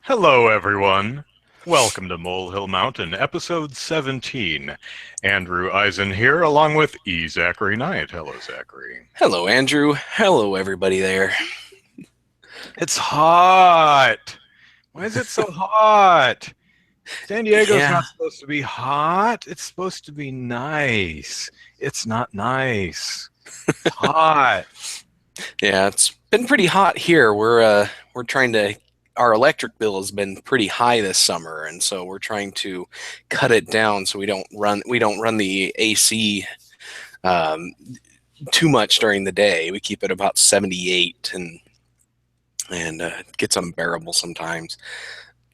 Hello, everyone. Welcome to Molehill Mountain, episode 17. Andrew Eisen here, along with Zachary Knight. Hello, Zachary. Hello, Andrew. Hello, everybody there. It's hot. Why is it so hot? San Diego's not supposed to be hot. It's supposed to be nice. It's not nice. It's hot. Yeah, it's been pretty hot here. We're trying to. Our electric bill has been pretty high this summer, and so we're trying to cut it down so we don't run the AC too much during the day. We keep it about 78, and it gets unbearable sometimes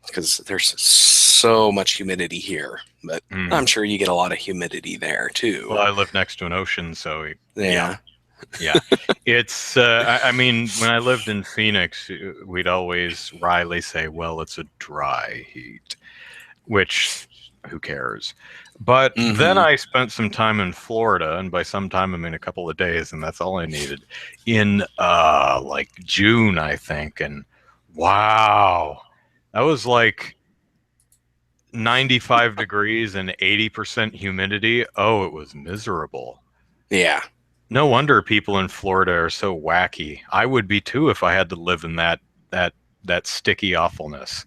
because there's so much humidity here. But I'm sure you get a lot of humidity there too. Well, I live next to an ocean, so yeah. Yeah, it's, I mean, when I lived in Phoenix, we'd always wryly say, well, it's a dry heat, which, who cares? But then I spent some time in Florida, and by some time I mean a couple of days, and that's all I needed, in, like, June, I think, and wow, that was like 95 degrees and 80% humidity. Oh, it was miserable. Yeah. No wonder people in Florida are so wacky. I would be too if I had to live in that sticky awfulness.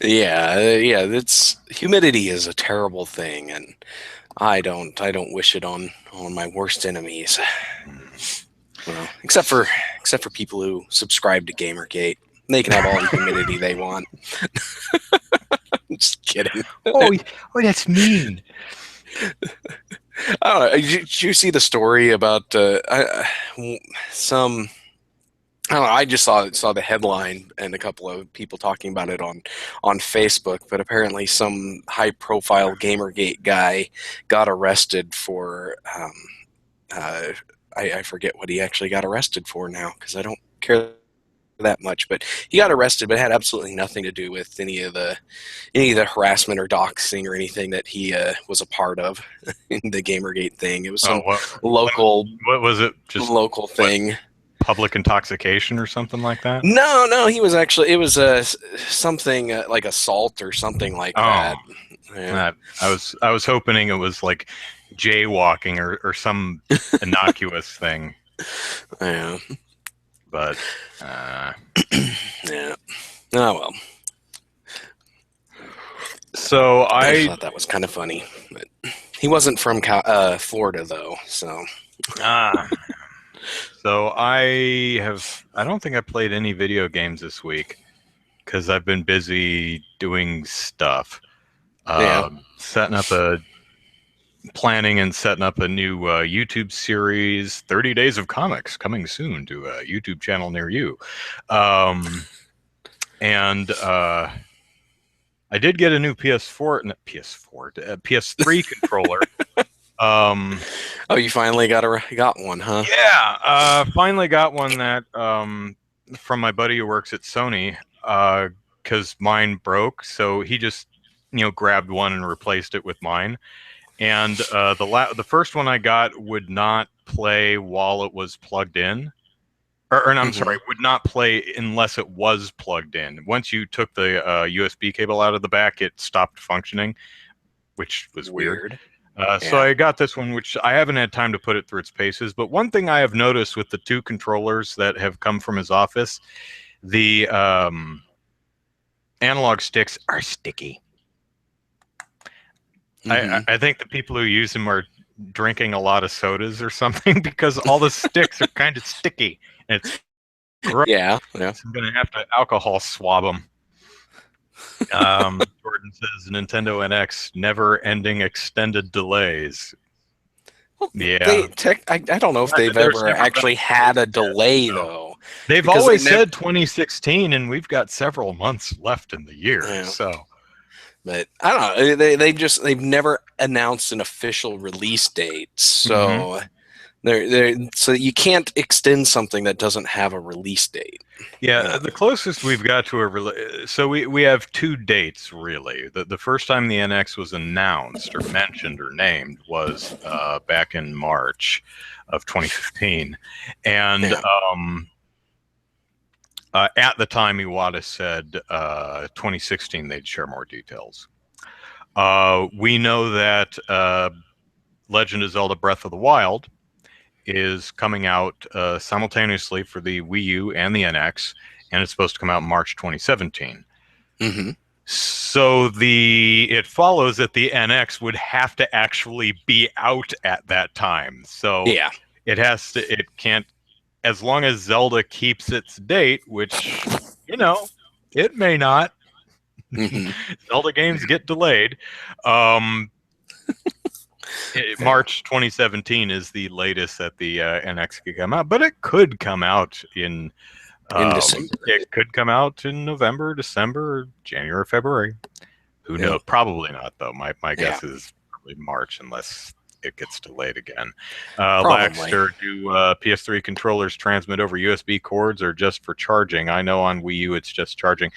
Yeah. It's humidity is a terrible thing, and I don't wish it on my worst enemies. Well, except for people who subscribe to Gamergate. They can have all the humidity they want. I'm just kidding. Oh, that's mean. I don't know. Did you see the story about some? I don't know. I just saw the headline and a couple of people talking about it on Facebook. But apparently, some high-profile Gamergate guy got arrested for. I forget what he actually got arrested for now because I don't care that much, but he got arrested, but it had absolutely nothing to do with any of the harassment or doxing or anything that he was a part of in the Gamergate thing. It was some local. What was it? Just local thing. Public intoxication or something like that? No, he was actually. It was something like assault or something like that. Yeah. I was hoping it was like jaywalking or some innocuous thing. Yeah. But yeah. Oh well. So I thought that was kind of funny. But he wasn't from Florida though, so. So I don't think I played any video games this week because I've been busy doing stuff. Planning and setting up a new YouTube series, 30 Days of Comics, coming soon to a YouTube channel near you. And I did get a new PS3 controller. Oh, you finally got one, huh? Yeah, finally got one that from my buddy who works at Sony, because mine broke, so he just grabbed one and replaced it with mine. And the first one I got would not play while it was plugged in, I'm sorry, would not play unless it was plugged in. Once you took the USB cable out of the back, it stopped functioning, which was weird. So I got this one, which I haven't had time to put it through its paces. But one thing I have noticed with the two controllers that have come from his office, the analog sticks are sticky. I think the people who use them are drinking a lot of sodas or something because all the sticks are kind of sticky. And it's gross. Yeah. So I'm going to have to alcohol swab them. Jordan says Nintendo NX never-ending extended delays. Well, yeah, I don't know if they've ever actually had a delay though. They've always said 2016, and we've got several months left in the year. Yeah. So, but I don't know. They've never announced an official release date. So. So you can't extend something that doesn't have a release date. Yeah, the closest we've got to a so we have two dates really. The first time the NX was announced or mentioned or named was back in March of 2015, and At the time, Iwata said 2016 they'd share more details. We know that Legend of Zelda Breath of the Wild is coming out simultaneously for the Wii U and the NX, and it's supposed to come out in March 2017. Mm-hmm. So it follows that the NX would have to actually be out at that time. So Yeah. it can't, as long as Zelda keeps its date, which, it may not. Mm-hmm. Zelda games get delayed. March 2017 is the latest that the NX could come out, but it could come out in December. It could come out in November, December, January, February. Who knows? Probably not, though. My guess is probably March, unless it gets delayed again. Laxter, do PS3 controllers transmit over USB cords or just for charging? I know on Wii U it's just charging.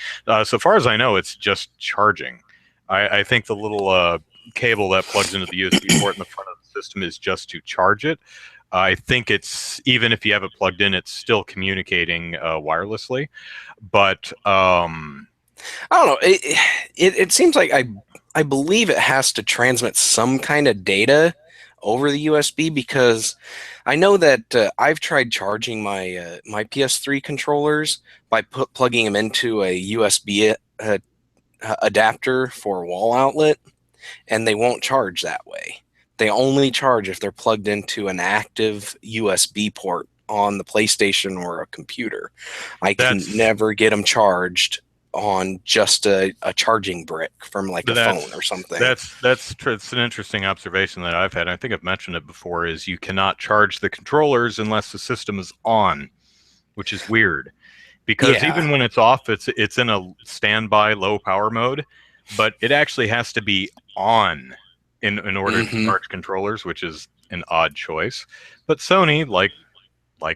So far as I know, it's just charging. I think the little cable that plugs into the USB port in the front of the system is just to charge it. I think it's, even if you have it plugged in, it's still communicating wirelessly. But I don't know. It seems like I believe it has to transmit some kind of data over the USB, because I know that I've tried charging my my PS3 controllers by plugging them into a USB adapter for a wall outlet, and they won't charge that way. They only charge if they're plugged into an active USB port on the PlayStation or a computer. I can never get them charged on just a charging brick from like a phone or something. That's an interesting observation that I've had. I think I've mentioned it before, is you cannot charge the controllers unless the system is on, which is weird. Because even when it's off, it's in a standby low power mode, but it actually has to be on in order to charge controllers, which is an odd choice. But Sony, like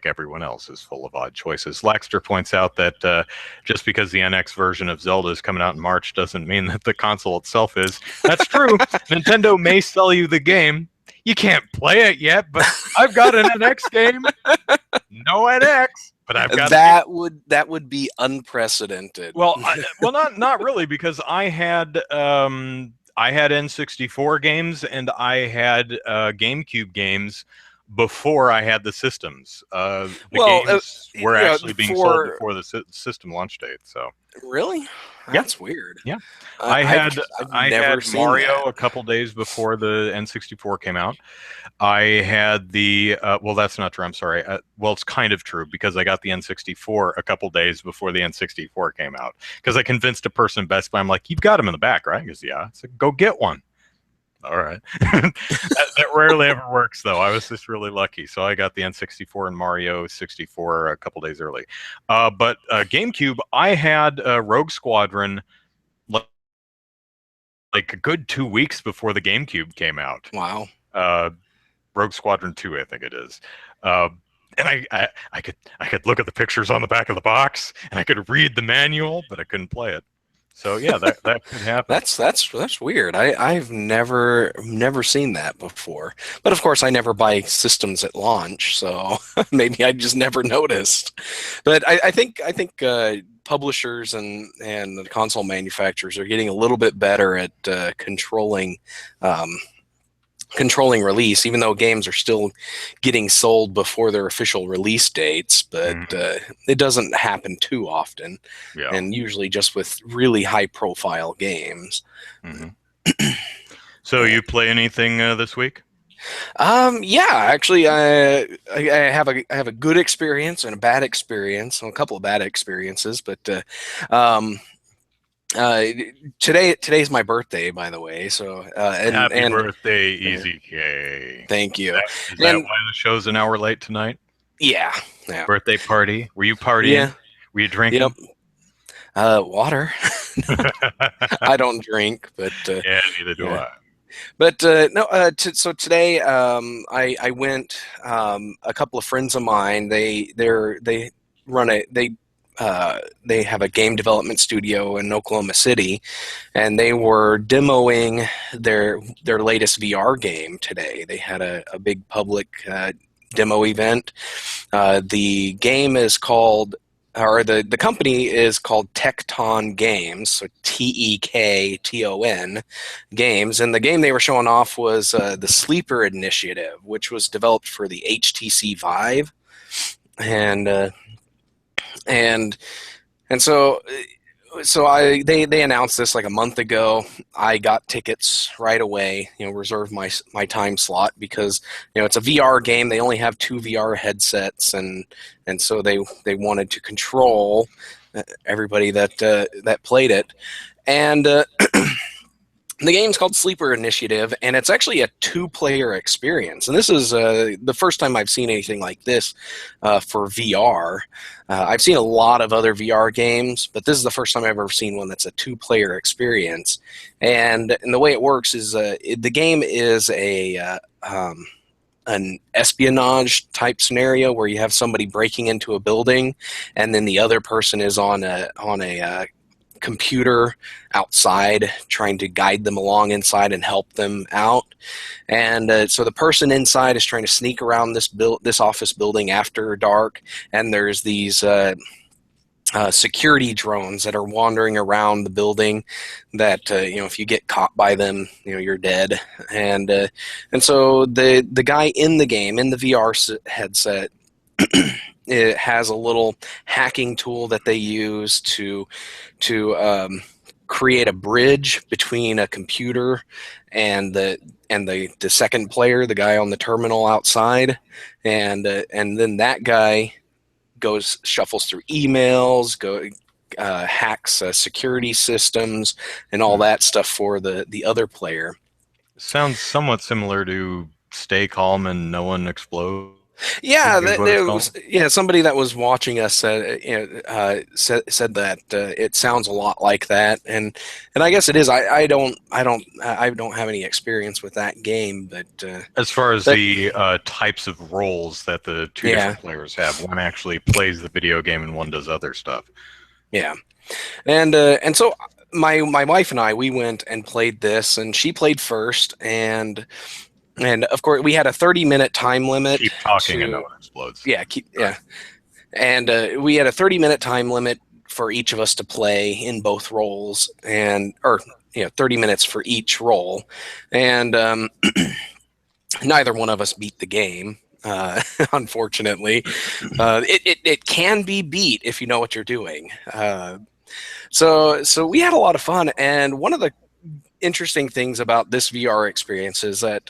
everyone else, is full of odd choices. Laxter points out that just because the NX version of Zelda is coming out in March doesn't mean that the console itself is. That's true. Nintendo may sell you the game. You can't play it yet, but I've got an NX game. No NX. But I've got that would be unprecedented. Well, not really, because I had N64 games and I had GameCube games before I had the systems. The games were actually being sold before the system launch date. So really, that's weird. Yeah, I had Mario a couple days before the N64 came out. I had the well, that's not true. I'm sorry. Well, it's kind of true, because I got the N64 a couple days before the N64 came out, because I convinced a person at Best Buy. I'm like, "You've got them in the back, right?" He goes, "Yeah." I said, "Go get one." All right. that rarely ever works, though. I was just really lucky. So I got the N64 and Mario 64 a couple days early. But GameCube, I had Rogue Squadron like a good 2 weeks before the GameCube came out. Wow. Rogue Squadron 2, I think it is. And I could look at the pictures on the back of the box, and I could read the manual, but I couldn't play it. So yeah, that could happen. That's weird. I've never seen that before. But of course, I never buy systems at launch, so maybe I just never noticed. But I think publishers and the console manufacturers are getting a little bit better at controlling release, even though games are still getting sold before their official release dates, but it doesn't happen too often, and usually just with really high profile games. So you play anything this week? Yeah, actually, I have a good experience and a bad experience, and a couple of bad experiences, but today's my birthday, by the way. So happy birthday, Easy K. Thank you. Is that why the show's an hour late tonight? Yeah. Birthday party? Were you partying? Yeah. Were you drinking? Yep. Water. I don't drink, but yeah, neither do I. But so today I went. A couple of friends of mine. They have a game development studio in Oklahoma City, and they were demoing their latest VR game today. They had a big public demo event. The game is called the company is called Tekton Games, so Tekton Games, and the game they were showing off was the Sleeper Initiative, which was developed for the HTC Vive, and and so they announced this like a month ago. I got tickets right away, reserved my time slot because it's a VR game. They only have 2 VR headsets, and so they wanted to control everybody that played it. And the game's called Sleeper Initiative, and it's actually a 2-player experience. And this is the first time I've seen anything like this for VR. I've seen a lot of other VR games, but this is the first time I've ever seen one that's a 2-player experience. And the way it works is the game is an espionage type scenario where you have somebody breaking into a building, and then the other person is on a computer outside trying to guide them along inside and help them out. And so the person inside is trying to sneak around this office building after dark, and there's these security drones that are wandering around the building that if you get caught by them, you're dead. And so the guy in the game, in the VR headset, it has a little hacking tool that they use to create a bridge between a computer and the second player, the guy on the terminal outside, and then that guy shuffles through emails, hacks security systems and all that stuff for the other player. Sounds somewhat similar to Stay Calm and No One Explodes. Yeah, somebody that was watching us said that it sounds a lot like that, and I guess it is. I don't have any experience with that game, but as far as the types of roles that the two different players have, one actually plays the video game and one does other stuff. Yeah, and so my wife and I, we went and played this, and she played first, and of course, we had a 30-minute time limit. Keep talking and no one explodes. Yeah, and we had a 30-minute time limit for each of us to play in both roles, 30 minutes for each role, and neither one of us beat the game. Unfortunately, it can be beat if you know what you're doing. So we had a lot of fun, and one of the interesting things about this VR experience is that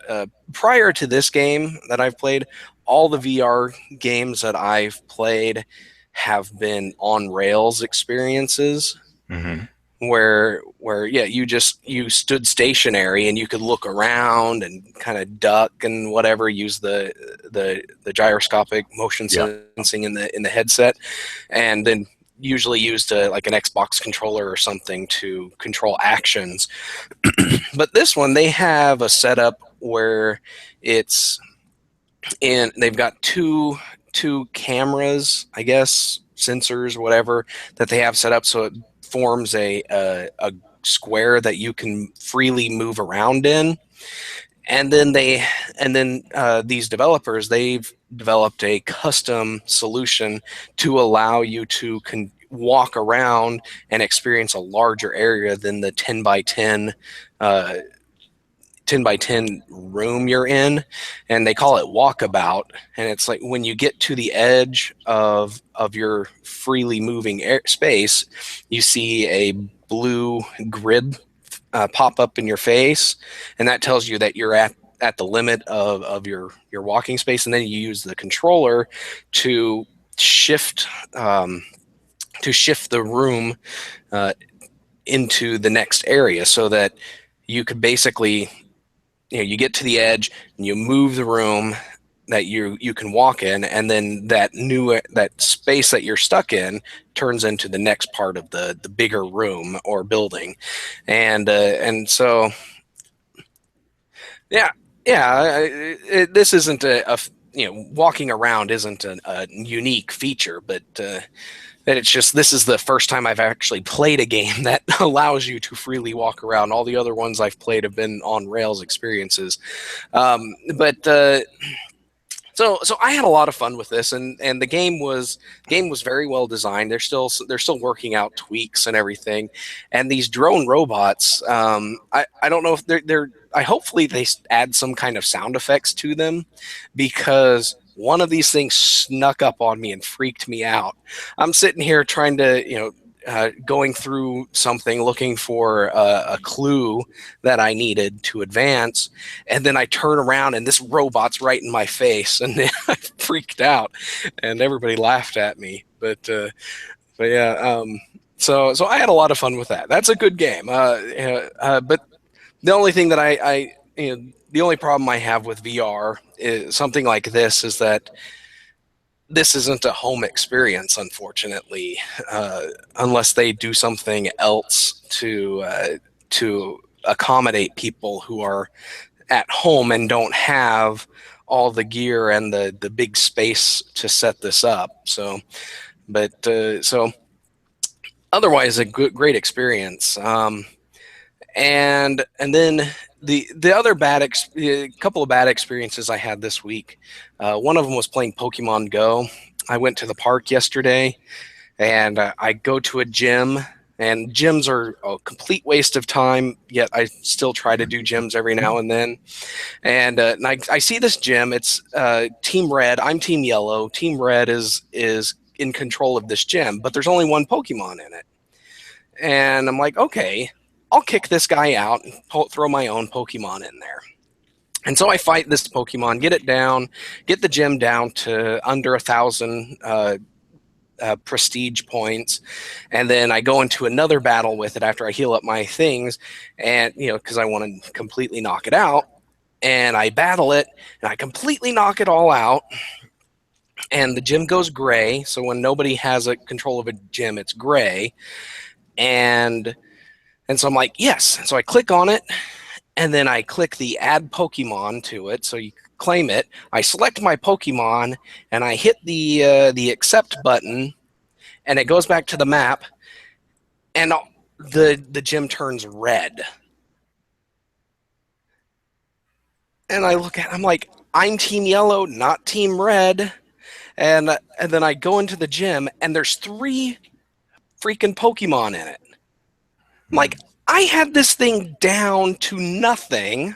prior to this game that I've played, all the VR games that I've played have been on rails experiences, where you stood stationary and you could look around and kind of duck and whatever, use the gyroscopic motion sensing in the headset, and then usually used like an Xbox controller or something to control actions. But this one, they have a setup where they've got two cameras, I guess, sensors, whatever, that they have set up so it forms a square that you can freely move around in. And then these developers, they've developed a custom solution to allow you to walk around and experience a larger area than the 10 by 10 room you're in, and they call it walkabout. And it's like when you get to the edge of your freely moving space, you see a blue grid pop up in your face, and that tells you that you're at the limit of your walking space. And then you use the controller to shift the room into the next area, so that you could basically, you get to the edge and you move the room that you can walk in, and then that space that you're stuck in turns into the next part of the bigger room or building. And so this isn't walking around isn't a unique feature, but that it's just, this is the first time I've actually played a game that allows you to freely walk around. All the other ones I've played have been on rails experiences. But So I had a lot of fun with this, and the game was very well designed. They're still working out tweaks and everything, and these drone robots. I don't know if they're I hopefully they add some kind of sound effects to them, because one of these things snuck up on me and freaked me out. I'm sitting here trying to going through something looking for a clue that I needed to advance, and then I turn around and this robot's right in my face, and I freaked out, and everybody laughed at me. But yeah, so I had a lot of fun with that. That's a good game. But the only thing that the only problem I have with VR is something like this is that this isn't a home experience, unfortunately, unless they do something else to accommodate people who are at home and don't have all the gear and the big space to set this up. So otherwise, a great experience. And then the other couple of bad experiences I had this week. One of them was playing Pokemon Go. I went to the park yesterday, and I go to a gym. And gyms are a complete waste of time, yet I still try to do gyms every now and then. And I see this gym. It's Team Red. I'm Team Yellow. Team Red is in control of this gym, but there's only one Pokemon in it. And I'm like, okay, I'll kick this guy out and throw my own Pokemon in there. And so I fight this Pokemon, get the gym down to under 1,000 prestige points, and then I go into another battle with it after I heal up my things, and because I want to completely knock it out, and I battle it, and I completely knock it all out, and the gym goes gray. So when nobody has a control of a gym, it's gray, and so I'm like, yes. And so I click on it, and then I click the add Pokemon to it, so you claim it. I select my Pokemon, and I hit the accept button, and it goes back to the map, and the gym turns red. And I look at it, I'm like, I'm Team Yellow, not Team Red. And then I go into the gym, and there's 3 freaking Pokemon in it. I'm like, I had this thing down to nothing.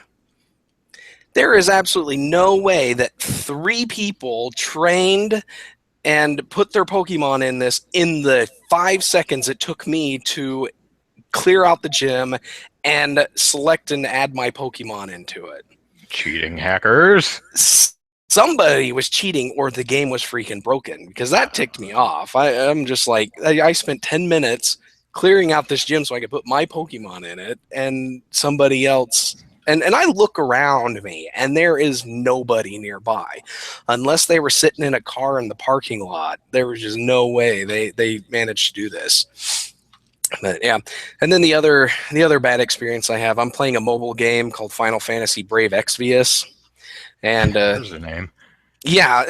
There is absolutely no way that 3 people trained and put their Pokemon in this in the 5 seconds it took me to clear out the gym and select and add my Pokemon into it. Cheating hackers. Somebody was cheating, or the game was freaking broken, because that ticked me off. I'm just like, I spent 10 minutes clearing out this gym so I could put my Pokemon in it, and somebody else. And I look around me, and there is nobody nearby. Unless they were sitting in a car in the parking lot, there was just no way they managed to do this. But yeah, and then the other bad experience I have, I'm playing a mobile game called Final Fantasy Brave Exvius. And there's the name. Yeah,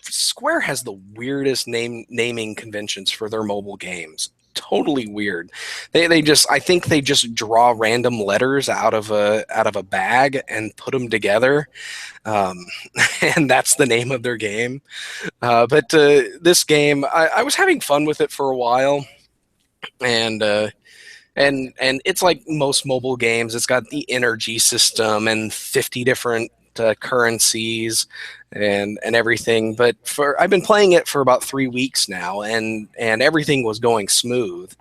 Square has the weirdest naming conventions for their mobile games. Totally weird. I think they just draw random letters out of a bag and put them together, and that's the name of their game. But this game, I was having fun with it for a while, and it's like most mobile games. It's got the energy system and 50 different currencies and everything, but I've been playing it for about 3 weeks now, and everything was going smooth.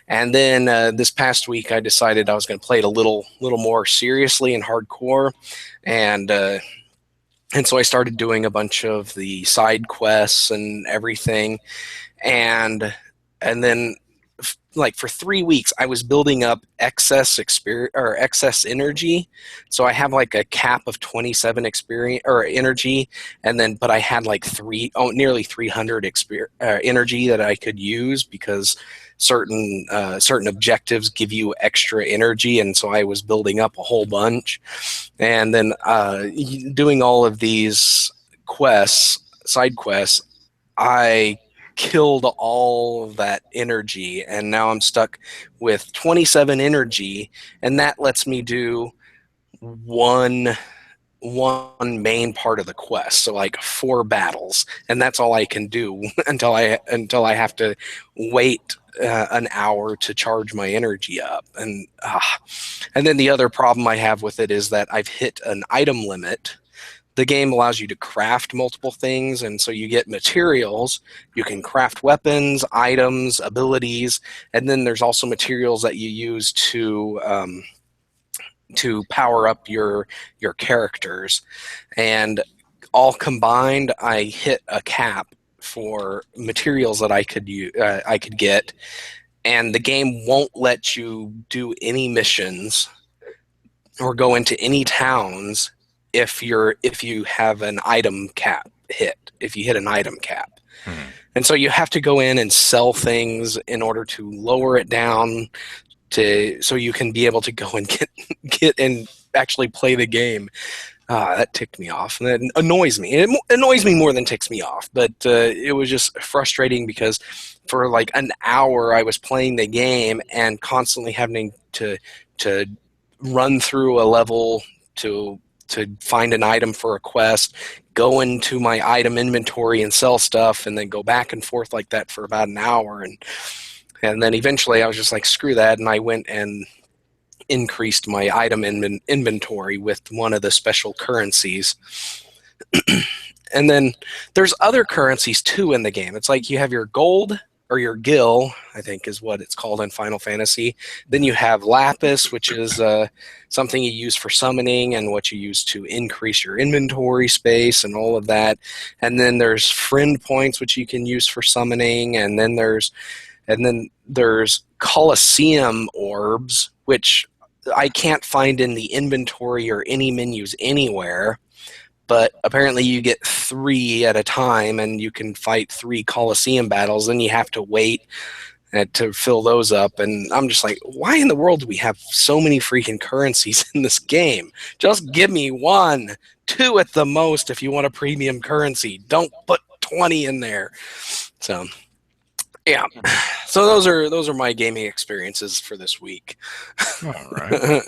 And then this past week, I decided I was going to play it a little more seriously and hardcore, and so I started doing a bunch of the side quests and everything, and then like for 3 weeks, I was building up excess energy. So I have like a cap of 27 energy, but I had like nearly 300 energy that I could use, because certain objectives give you extra energy, and so I was building up a whole bunch, and then doing all of these side quests, I killed all of that energy, and now I'm stuck with 27 energy, and that lets me do one one main part of the quest, so like 4 battles, and that's all I can do until I have to wait an hour to charge my energy up. And then the other problem I have with it is that I've hit an item limit. The game allows you to craft multiple things, and so you get materials. You can craft weapons, items, abilities, and then there's also materials that you use to power up your characters. And all combined, I hit a cap for materials that I could get, and the game won't let you do any missions or go into any towns if you have an item cap hit. If you hit an item cap. And so you have to go in and sell things in order to lower it down so you can be able to go and get and actually play the game. That ticked me off, and that annoys me. It annoys me more than ticks me off, but it was just frustrating because for like an hour I was playing the game and constantly having to run through a level to find an item for a quest, go into my item inventory and sell stuff, and then go back and forth like that for about an hour. And then eventually I was just like, screw that, and I went and increased my item inventory with one of the special currencies. And then there's other currencies too in the game. It's like you have your gold, or your gil, I think is what it's called in Final Fantasy. Then you have lapis, which is something you use for summoning and what you use to increase your inventory space and all of that. And then there's friend points, which you can use for summoning. And then there's Colosseum orbs, which I can't find in the inventory or any menus anywhere. But apparently you get 3 at a time, and you can fight 3 Colosseum battles. Then you have to wait to fill those up. And I'm just like, why in the world do we have so many freaking currencies in this game? Just give me 1, 2 at the most if you want a premium currency. Don't put 20 in there. So, yeah. So those are my gaming experiences for this week. All right.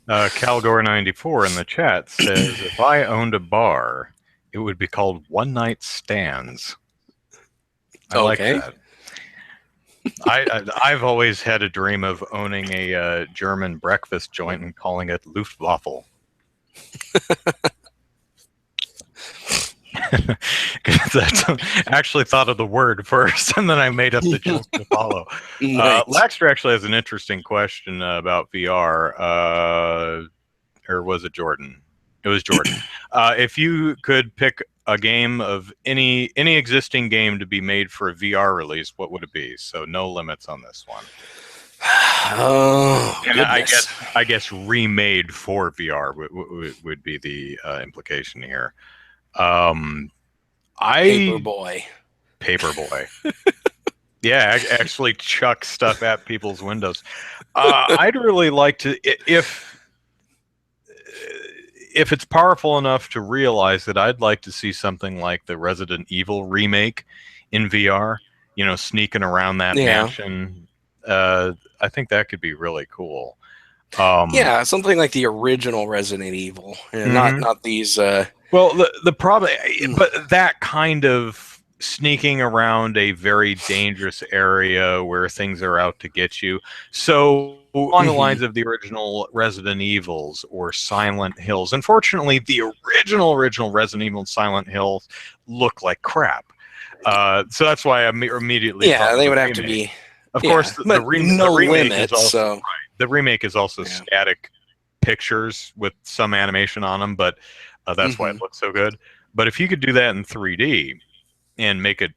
Calgore94 in the chat says, if I owned a bar, it would be called One Night Stands. I like that. I've always had a dream of owning a German breakfast joint and calling it Luftwaffe. I actually thought of the word first, and then I made up the joke to follow. Nice. Laxter actually has an interesting question about VR. Or was it Jordan? It was Jordan. If you could pick a game of any existing game to be made for a VR release, what would it be? So no limits on this one. Oh, and I guess remade for VR would be the implication here. Paperboy. Yeah, actually chuck stuff at people's windows. I'd really like to, if it's powerful enough to realize that, I'd like to see something like the Resident Evil remake in VR, sneaking around that mansion. I think that could be really cool. Yeah, something like the original Resident Evil, not these. Well, the problem, but that kind of sneaking around a very dangerous area where things are out to get you. So along the lines of the original Resident Evils or Silent Hills. Unfortunately, the original Resident Evil and Silent Hills look like crap. So that's why I immediately thought they would have to be. Of course, the remake is also static pictures with some animation on them, but that's why it looks so good. But if you could do that in 3D and make it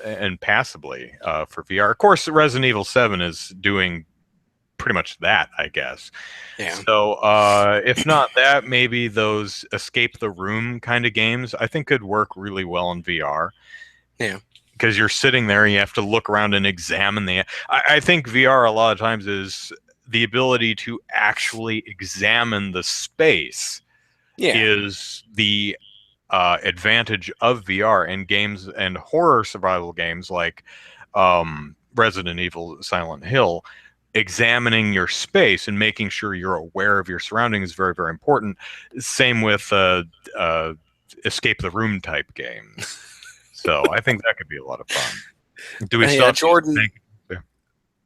and passably for VR, of course, Resident Evil 7 is doing pretty much that, I guess. Yeah. So if not that, maybe those escape the room kind of games I think could work really well in VR. Yeah. Because you're sitting there and you have to look around and examine I think VR a lot of times is the ability to actually examine the space is the advantage of VR in games and horror survival games like Resident Evil, Silent Hill. examining your space and making sure you're aware of your surroundings is very, very important. Same with escape the room type games. So I think that could be a lot of fun. Do we still have Jordan?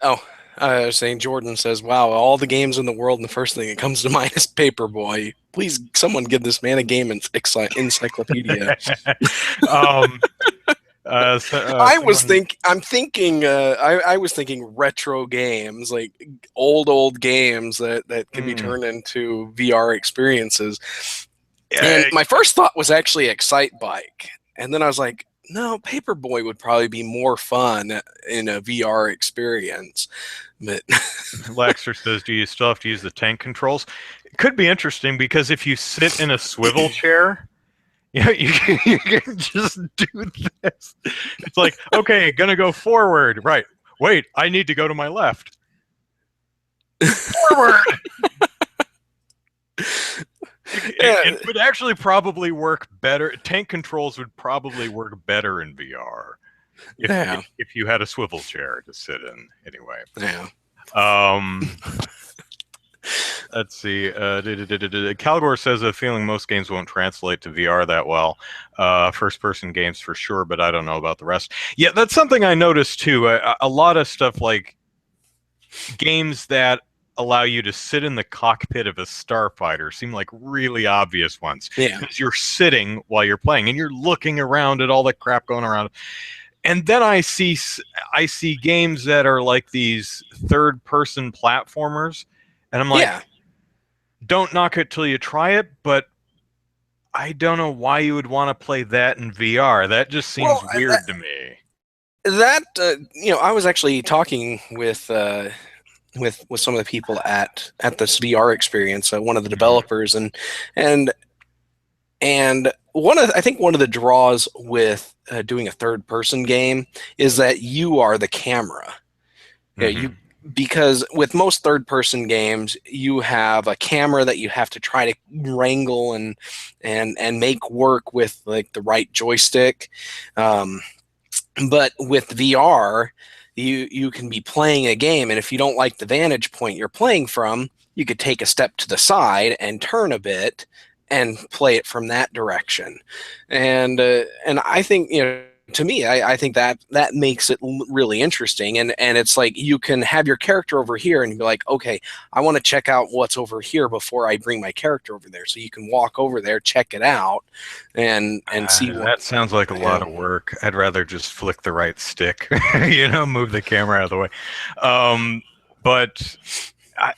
Oh, I was saying Jordan says, "Wow, all the games in the world, and the first thing that comes to mind is Paperboy. Please, someone give this man a game encyclopedia." I was thinking retro games, like old games that can be turned into VR experiences. And my first thought was actually Excite Bike, and then I was like, no, Paperboy would probably be more fun in a VR experience. But Lexer says, do you still have to use the tank controls? It could be interesting because if you sit in a swivel chair, you can just do this. It's like, okay, gonna go forward. Right. Wait, I need to go to my left. Forward! It would actually probably work better. Tank controls would probably work better in VR if you had a swivel chair to sit in. Anyway. Yeah. Let's see. Calgore says a feeling most games won't translate to VR that well. First-person games for sure, but I don't know about the rest. Yeah, that's something I noticed too. A lot of stuff like games that allow you to sit in the cockpit of a starfighter seem like really obvious ones. Yeah. Because you're sitting while you're playing and you're looking around at all the crap going around. And then I see games that are like these third-person platformers, and I'm like, don't knock it till you try it, but I don't know why you would want to play that in VR. That just seems weird to me. That I was actually talking with some of the people at this VR experience, one of the developers, and I think one of the draws with doing a third-person game is that you are the camera. Because with most third-person games, you have a camera that you have to try to wrangle and make work with like the right joystick. But with VR, you can be playing a game, and if you don't like the vantage point you're playing from, you could take a step to the side and turn a bit and play it from that direction. And I think, to me, I think that makes it really interesting. And it's like you can have your character over here and be like, okay, I want to check out what's over here before I bring my character over there. So you can walk over there, check it out, and see. That sounds like a lot of work. I'd rather just flick the right stick, move the camera out of the way. But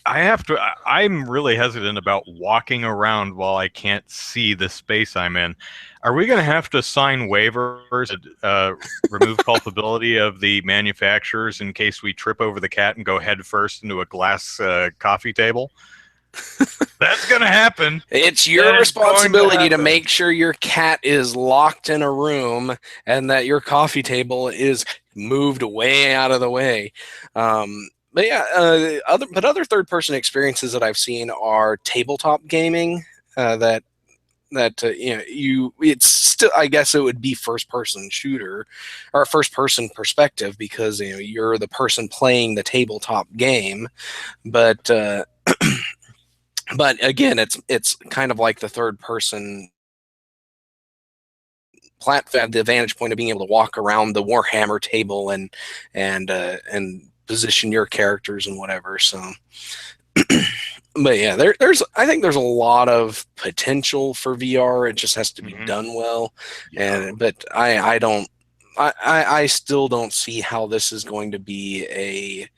I have to. I'm really hesitant about walking around while I can't see the space I'm in. Are we going to have to sign waivers, remove culpability of the manufacturers in case we trip over the cat and go head first into a glass coffee table? That's going to happen. It's your responsibility to make sure your cat is locked in a room and that your coffee table is moved way out of the way. But yeah, other third-person experiences that I've seen are tabletop gaming. It's still, I guess it would be first-person shooter or first-person perspective because you're the person playing the tabletop game, but again, it's kind of like the third-person platform, the vantage point of being able to walk around the Warhammer table and position your characters and whatever. So, but yeah, I think there's a lot of potential for VR. It just has to be done well. Yeah. But I still don't see how this is going to be a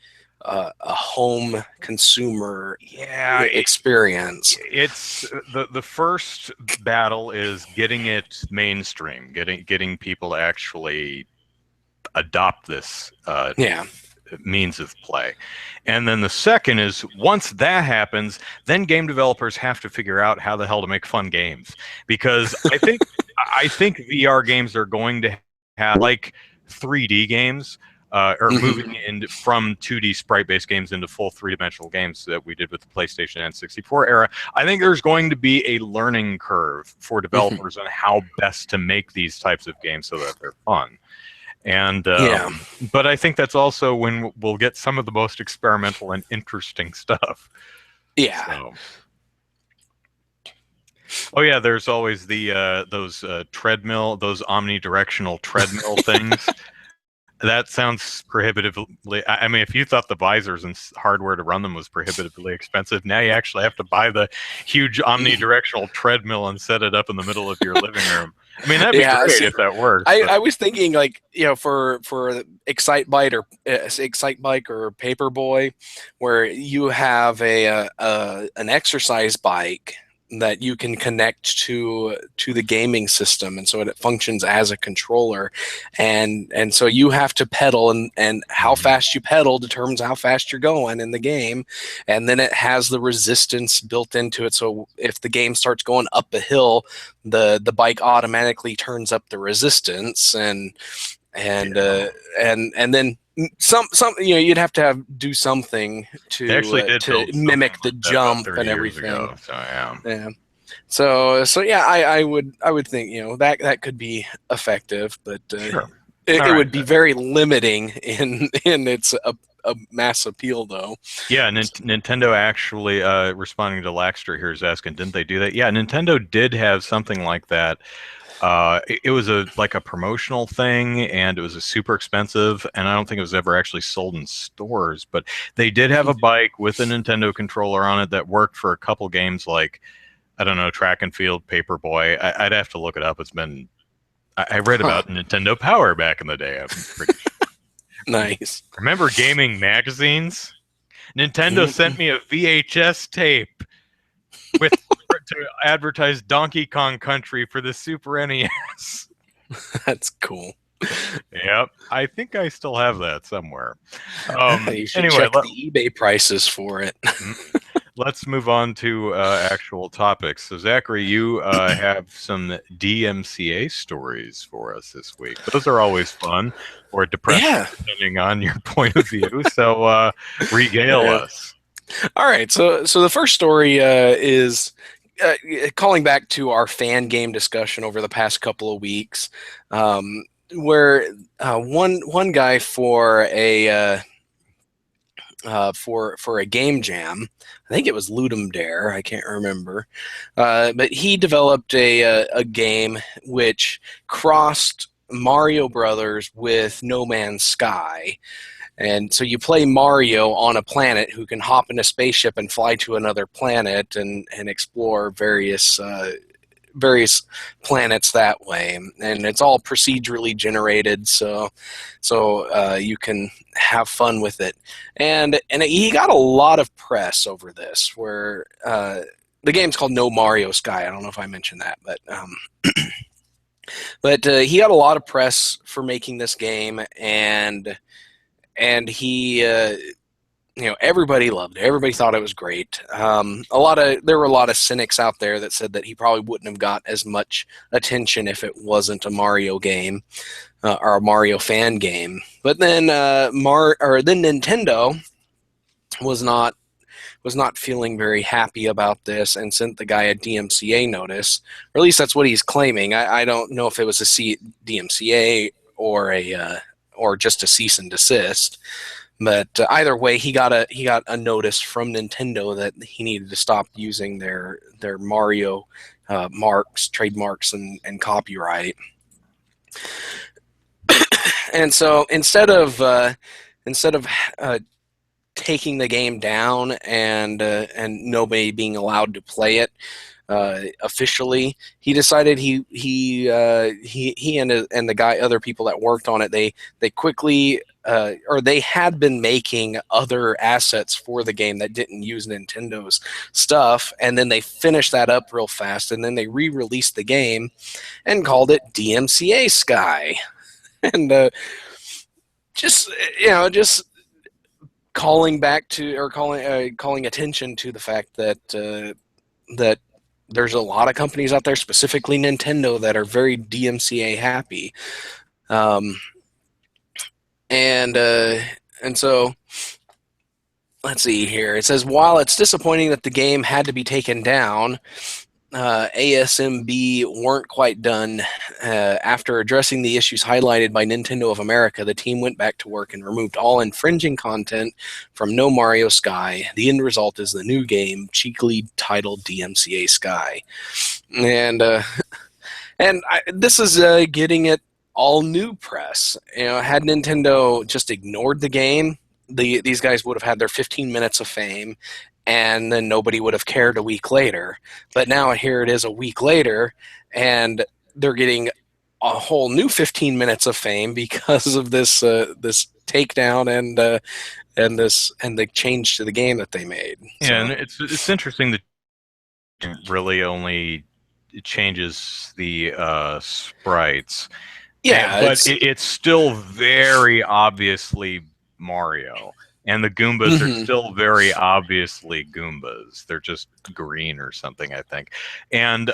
home consumer experience. It's the first battle is getting it mainstream, getting people to actually adopt this means of play. And then the second is once that happens, then game developers have to figure out how the hell to make fun games, because I think VR games are going to have like 3D games or moving from 2D sprite-based games into full three-dimensional games that we did with the PlayStation N64 era. I think there's going to be a learning curve for developers on how best to make these types of games so that they're fun. And Yeah. but I think that's also when we'll get some of the most experimental and interesting stuff. Yeah. So. Oh yeah, there's always the those treadmill, those omnidirectional treadmill things. That sounds prohibitively. I mean, if you thought the visors and hardware to run them was prohibitively expensive, now you actually have to buy the huge omnidirectional treadmill and set it up in the middle of your living room. I mean, that'd be Yeah. great See, if that worked. I was thinking like, for Excitebike or Excitebike or Paperboy, where you have an exercise bike that you can connect to the gaming system, and so it functions as a controller, and so you have to pedal, and how fast you pedal determines how fast you're going in the game, and then it has the resistance built into it, so if the game starts going up a hill, the bike automatically turns up the resistance, and then some you'd have to do something They actually did to build mimic something the like that about jump 30 and years everything. ago. So yeah. Yeah. So yeah, I would think that could be effective, but Sure. it would be very limiting in its a mass appeal, though. Yeah, Nintendo actually, responding to Laxter here, is asking, didn't they do that? Yeah, Nintendo did have something like that. It was like a promotional thing, and it was a super expensive, and I don't think it was ever actually sold in stores. But they did have a bike with a Nintendo controller on it that worked for a couple games, like, I don't know, Track and Field, Paperboy. I'd have to look it up. I read about Nintendo Power back in the day. I'm pretty sure. Nice. Remember gaming magazines? Nintendo sent me a VHS tape to advertise Donkey Kong Country for the Super NES. That's cool. Yep, I think I still have that somewhere. You should check the eBay prices for it. Let's move on to actual topics. So, Zachary, you have some DMCA stories for us this week. Those are always fun or depressing, depending on your point of view. So, regale us. All right. So the first story is calling back to our fan game discussion over the past couple of weeks, where one guy for a game jam. I think it was Ludum Dare. I can't remember, but he developed a game which crossed Mario Brothers with No Man's Sky. And so you play Mario on a planet who can hop in a spaceship and fly to another planet and explore various planets that way. And it's all procedurally generated, so you can have fun with it. And he got a lot of press over this, where the game's called No Mario Sky. I don't know if I mentioned that, but but he got a lot of press for making this game, and he everybody loved it. Everybody thought it was great. There were a lot of cynics out there that said that he probably wouldn't have got as much attention if it wasn't a Mario game or a Mario fan game. But then then Nintendo was not feeling very happy about this and sent the guy a DMCA notice, or at least that's what he's claiming. I don't know if it was a DMCA or just a cease and desist. But either way, he got a notice from Nintendo that he needed to stop using their Mario trademarks, and copyright. And so instead of taking the game down and nobody being allowed to play it officially, he decided he and the other people that worked on it, they quickly or they had been making other assets for the game that didn't use Nintendo's stuff, and then they finished that up real fast, and then they re-released the game and called it DMCA Sky. And just calling back to, or calling attention to the fact that that there's a lot of companies out there, specifically Nintendo, that are very DMCA happy. And so let's see here. It says, while it's disappointing that the game had to be taken down, ASMB weren't quite done. After addressing the issues highlighted by Nintendo of America, the team went back to work and removed all infringing content from No Mario Sky. The end result is the new game, cheekily titled DMCA Sky. And this is getting it all new press. Had Nintendo just ignored the game, these guys would have had their 15 minutes of fame, and then nobody would have cared a week later. But now here it is a week later, and they're getting a whole new 15 minutes of fame because of this this takedown and the change to the game that they made. Yeah, so. And it's interesting that it really only changes the sprites. Yeah, but it's still very obviously Mario. And the Goombas are still very obviously Goombas. They're just green or something, I think. And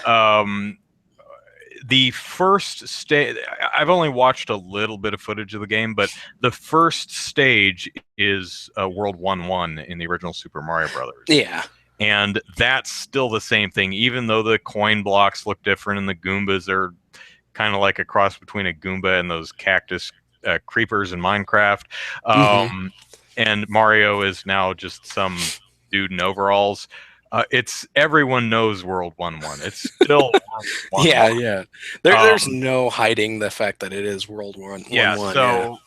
the first stage, I've only watched a little bit of footage of the game, but the first stage is World 1-1 in the original Super Mario Brothers. Yeah. And that's still the same thing, even though the coin blocks look different and the Goombas are kind of like a cross between a Goomba and those cactus creepers in Minecraft. And Mario is now just some dude in overalls. Everyone knows World 1-1. It's still World 1-1. Yeah. There's no hiding the fact that it is World 1-1. Yeah, so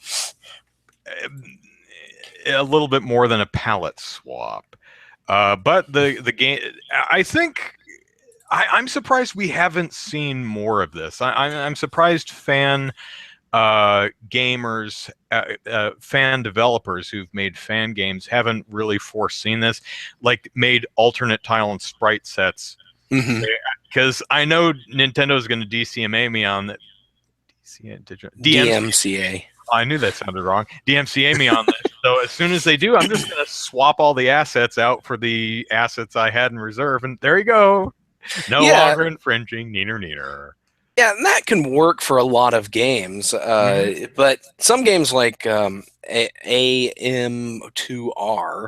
a little bit more than a palette swap. But the game, I think, I'm surprised we haven't seen more of this. I'm surprised fan gamers, fan developers who've made fan games haven't really foreseen this, like made alternate tile and sprite sets. Because I know Nintendo's going to DCMA me on that. DMCA. I knew that sounded wrong. DMCA me on this. So as soon as they do, I'm just going to swap all the assets out for the assets I had in reserve, and there you go. No longer infringing. Neener. Yeah, and that can work for a lot of games, but some games like AM2R,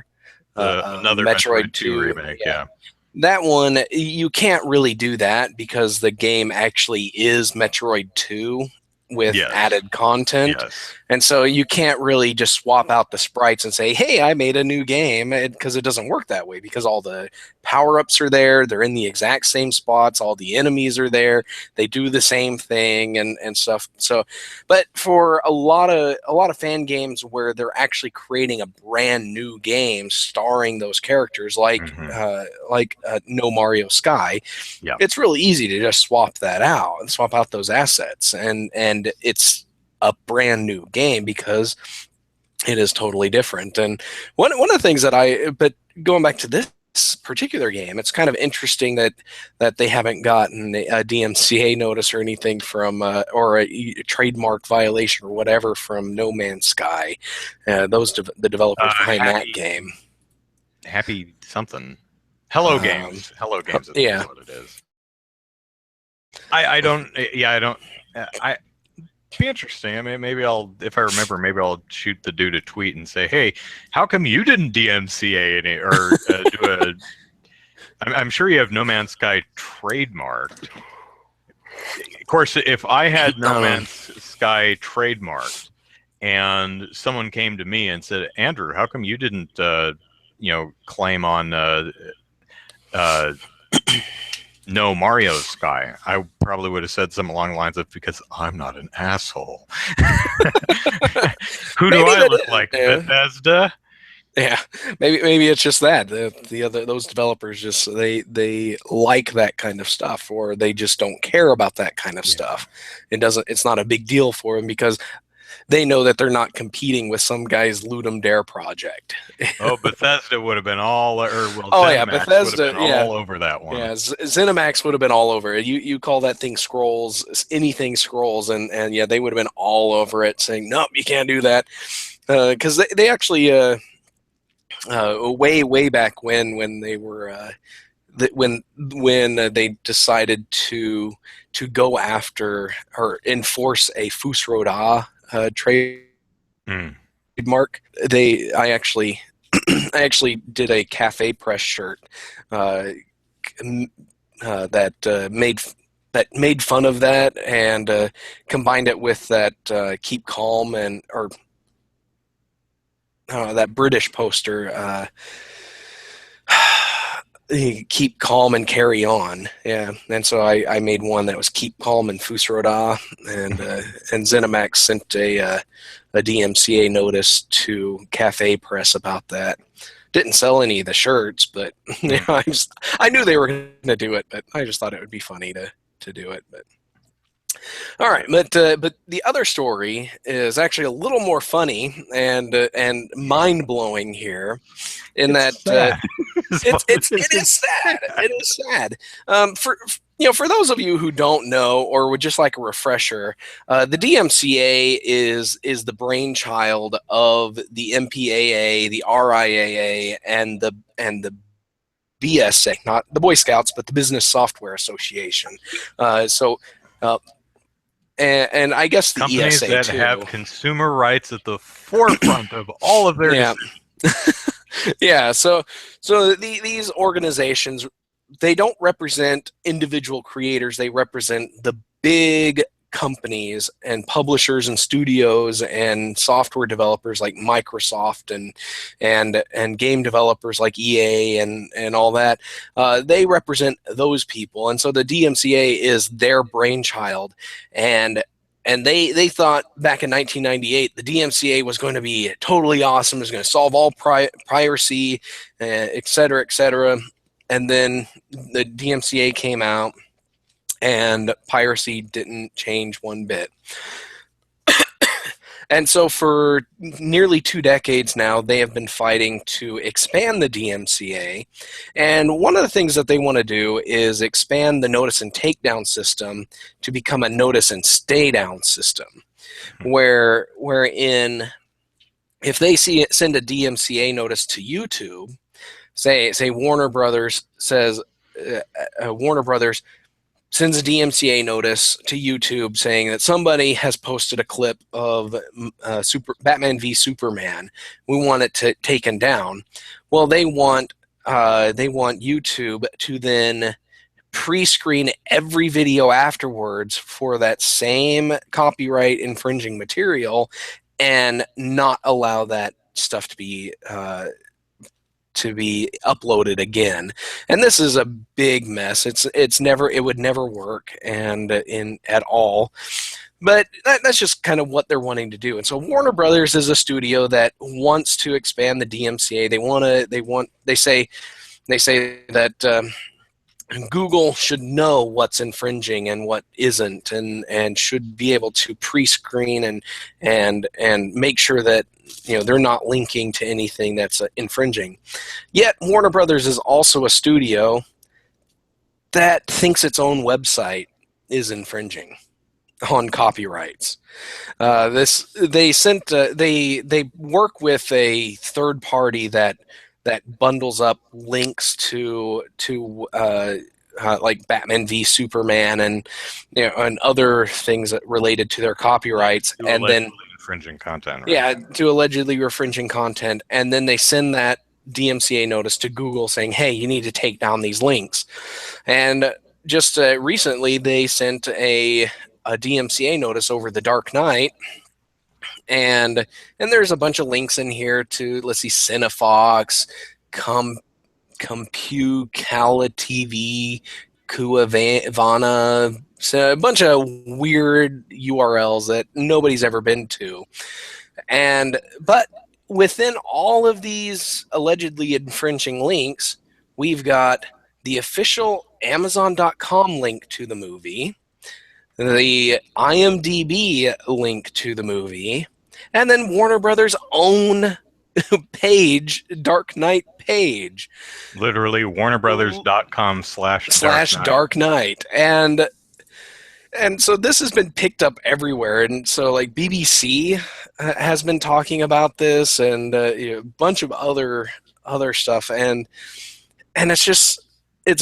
another Metroid 2 remake, yeah. That one, you can't really do that because the game actually is Metroid 2 with added content. And so you can't really just swap out the sprites and say, hey, I made a new game, because it doesn't work that way, because all the power-ups are there, they're in the exact same spots, all the enemies are there, they do the same thing and stuff. So, but for a lot of fan games where they're actually creating a brand new game starring those characters, like No Mario Sky, it's really easy to just swap that out and swap out those assets, and it's a brand new game because it is totally different. And one of the things but going back to this particular game, it's kind of interesting that they haven't gotten a DMCA notice or anything from or a trademark violation or whatever from No Man's Sky, the developers behind that game. Happy something. Hello Games. Hello Games is what it is. I don't. Be interesting. I mean, maybe if I remember, maybe I'll shoot the dude a tweet and say, "Hey, how come you didn't DMCA any or do a?" I'm sure you have No Man's Sky trademarked. Of course, if I had No Man's Sky trademarked, and someone came to me and said, "Andrew, how come you didn't, claim on No Mario Sky?" I probably would have said something along the lines of, because I'm not an asshole. Who do I look like? Bethesda? Yeah, maybe it's just that those developers just they like that kind of stuff, or they just don't care about that kind of stuff. It's not a big deal for them because they know that they're not competing with some guy's Ludum Dare project. Oh, Bethesda would have been all, Bethesda would have been all over that one. Yeah, ZeniMax would have been all over it. You call that thing Scrolls, anything Scrolls, and yeah, they would have been all over it, saying, nope, you can't do that, because they actually way back when they were when they decided to go after or enforce a Fus Roda trademark. I actually did a Cafe Press shirt made fun of that and combined it with that keep calm or that British poster. Keep calm and carry on. Yeah, and so I made one that was keep calm and Fusroda, and ZeniMax sent a DMCA notice to Cafe Press about that. Didn't sell any of the shirts, but I knew they were going to do it, but I just thought it would be funny to do it. But all right, but the other story is actually a little more funny and mind blowing here, in that it is sad. It is sad. For those of you who don't know or would just like a refresher, the DMCA is the brainchild of the MPAA, the RIAA, and the BSA, not the Boy Scouts, but the Business Software Association. And I guess the companies ESA that too. have consumer rights at the forefront of all of their decisions. Yeah. So these organizations, they don't represent individual creators. They represent the big companies and publishers and studios and software developers like Microsoft and game developers like EA and all that. They represent those people, and so the DMCA is their brainchild. And they thought back in 1998 the DMCA was going to be totally awesome. It was going to solve all piracy, et cetera, et cetera. And then the DMCA came out, and piracy didn't change one bit. And so for nearly 2 decades now, they have been fighting to expand the DMCA. And one of the things that they want to do is expand the notice and takedown system to become a notice and stay down system, wherein if they send a DMCA notice to YouTube, say Warner Brothers sends a DMCA notice to YouTube saying that somebody has posted a clip of Batman v Superman. We want it taken down. Well, they want YouTube to then pre-screen every video afterwards for that same copyright infringing material and not allow that stuff to be uploaded again. And this is a big mess. It would never work at all. But that's just kind of what they're wanting to do. And so Warner Brothers is a studio that wants to expand the DMCA. They say that Google should know what's infringing and what isn't, and should be able to pre-screen and make sure that they're not linking to anything that's infringing. Yet Warner Brothers is also a studio that thinks its own website is infringing on copyrights. They work with a third party that bundles up links to like Batman v Superman and other things that related to their copyrights, and then infringing content. Right? Yeah, to allegedly infringing content, and then they send that DMCA notice to Google saying, "Hey, you need to take down these links." And just recently, they sent a DMCA notice over The Dark Knight. And there's a bunch of links in here to, let's see, Cinefox, Compute-Cala TV, Cuavana, so a bunch of weird URLs that nobody's ever been to. But within all of these allegedly infringing links, we've got the official Amazon.com link to the movie, the IMDb link to the movie, and then Warner Brothers' own page, Dark Knight page. Literally warnerbrothers.com/Dark Knight. And so this has been picked up everywhere. And so like BBC has been talking about this, and a bunch of other stuff. And it's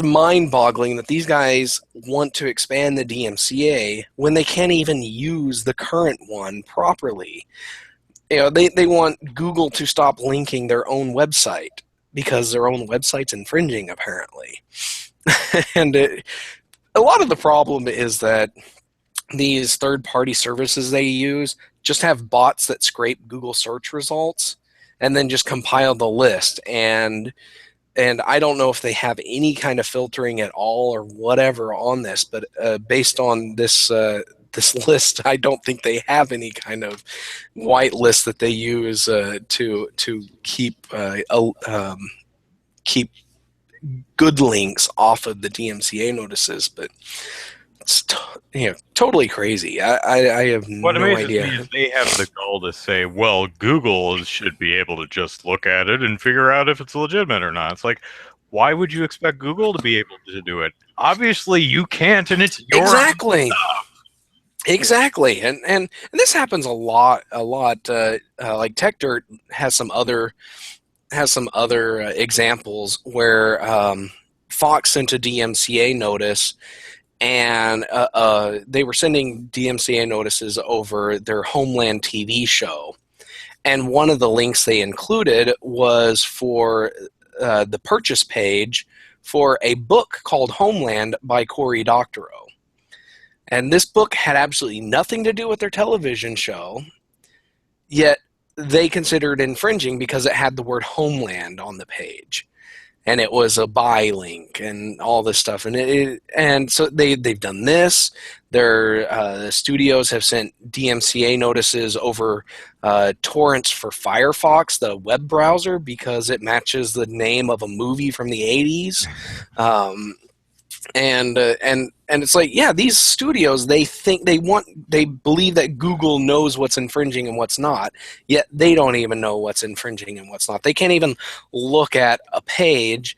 mind-boggling that these guys want to expand the DMCA when they can't even use the current one properly. They want Google to stop linking their own website because their own website's infringing, apparently. And a lot of the problem is that these third-party services they use just have bots that scrape Google search results and then just compile the list. And I don't know if they have any kind of filtering at all or whatever on this, but based on this list, I don't think they have any kind of white list that they use to keep good links off of the DMCA notices. But it's totally crazy. I have What no amazes idea. me is they have the gall to say, well, Google should be able to just look at it and figure out if it's legitimate or not. It's like, why would you expect Google to be able to do it? Obviously, you can't, and it's your Exactly. stuff. Exactly, and this happens a lot. Like Tech Dirt has some other examples where Fox sent a DMCA notice, and they were sending DMCA notices over their Homeland TV show, and one of the links they included was for the purchase page for a book called Homeland by Cory Doctorow. And this book had absolutely nothing to do with their television show, yet they considered infringing because it had the word Homeland on the page. And it was a buy link and all this stuff. And so they've done this. Their studios have sent DMCA notices over torrents for Firefox, the web browser, because it matches the name of a movie from the 80s. And it's like, yeah, these studios, they believe that Google knows what's infringing and what's not, yet they don't even know what's infringing and what's not. They can't even look at a page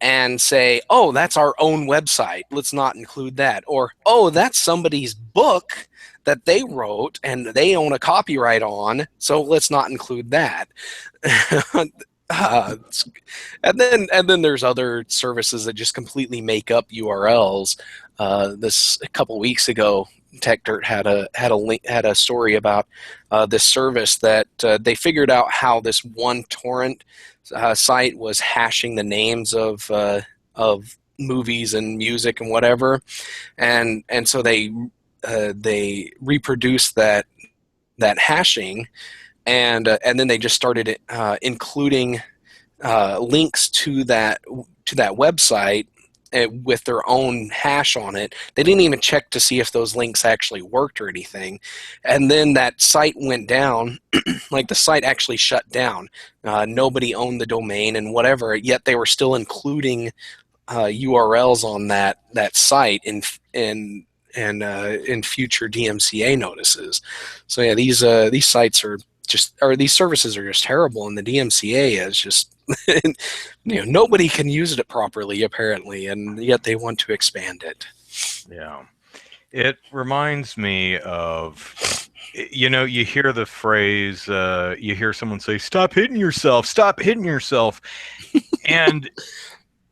and say, oh, that's our own website, let's not include that. Or, oh, that's somebody's book that they wrote and they own a copyright on, so let's not include that. And then there's other services that just completely make up URLs. This a couple weeks ago, Tech Dirt had a story about this service that they figured out how this one torrent site was hashing the names of movies and music and whatever, and so they reproduced that hashing. And then they just started including links to that website with their own hash on it. They didn't even check to see if those links actually worked or anything. And then that site went down, like the site actually shut down. Nobody owned the domain and whatever, yet they were still including URLs on that site in future DMCA notices. So yeah, these sites are these services are just terrible, and the DMCA is just nobody can use it properly apparently, and yet they want to expand it. Yeah, it reminds me of, you hear the phrase, you hear someone say, "Stop hitting yourself! Stop hitting yourself!" and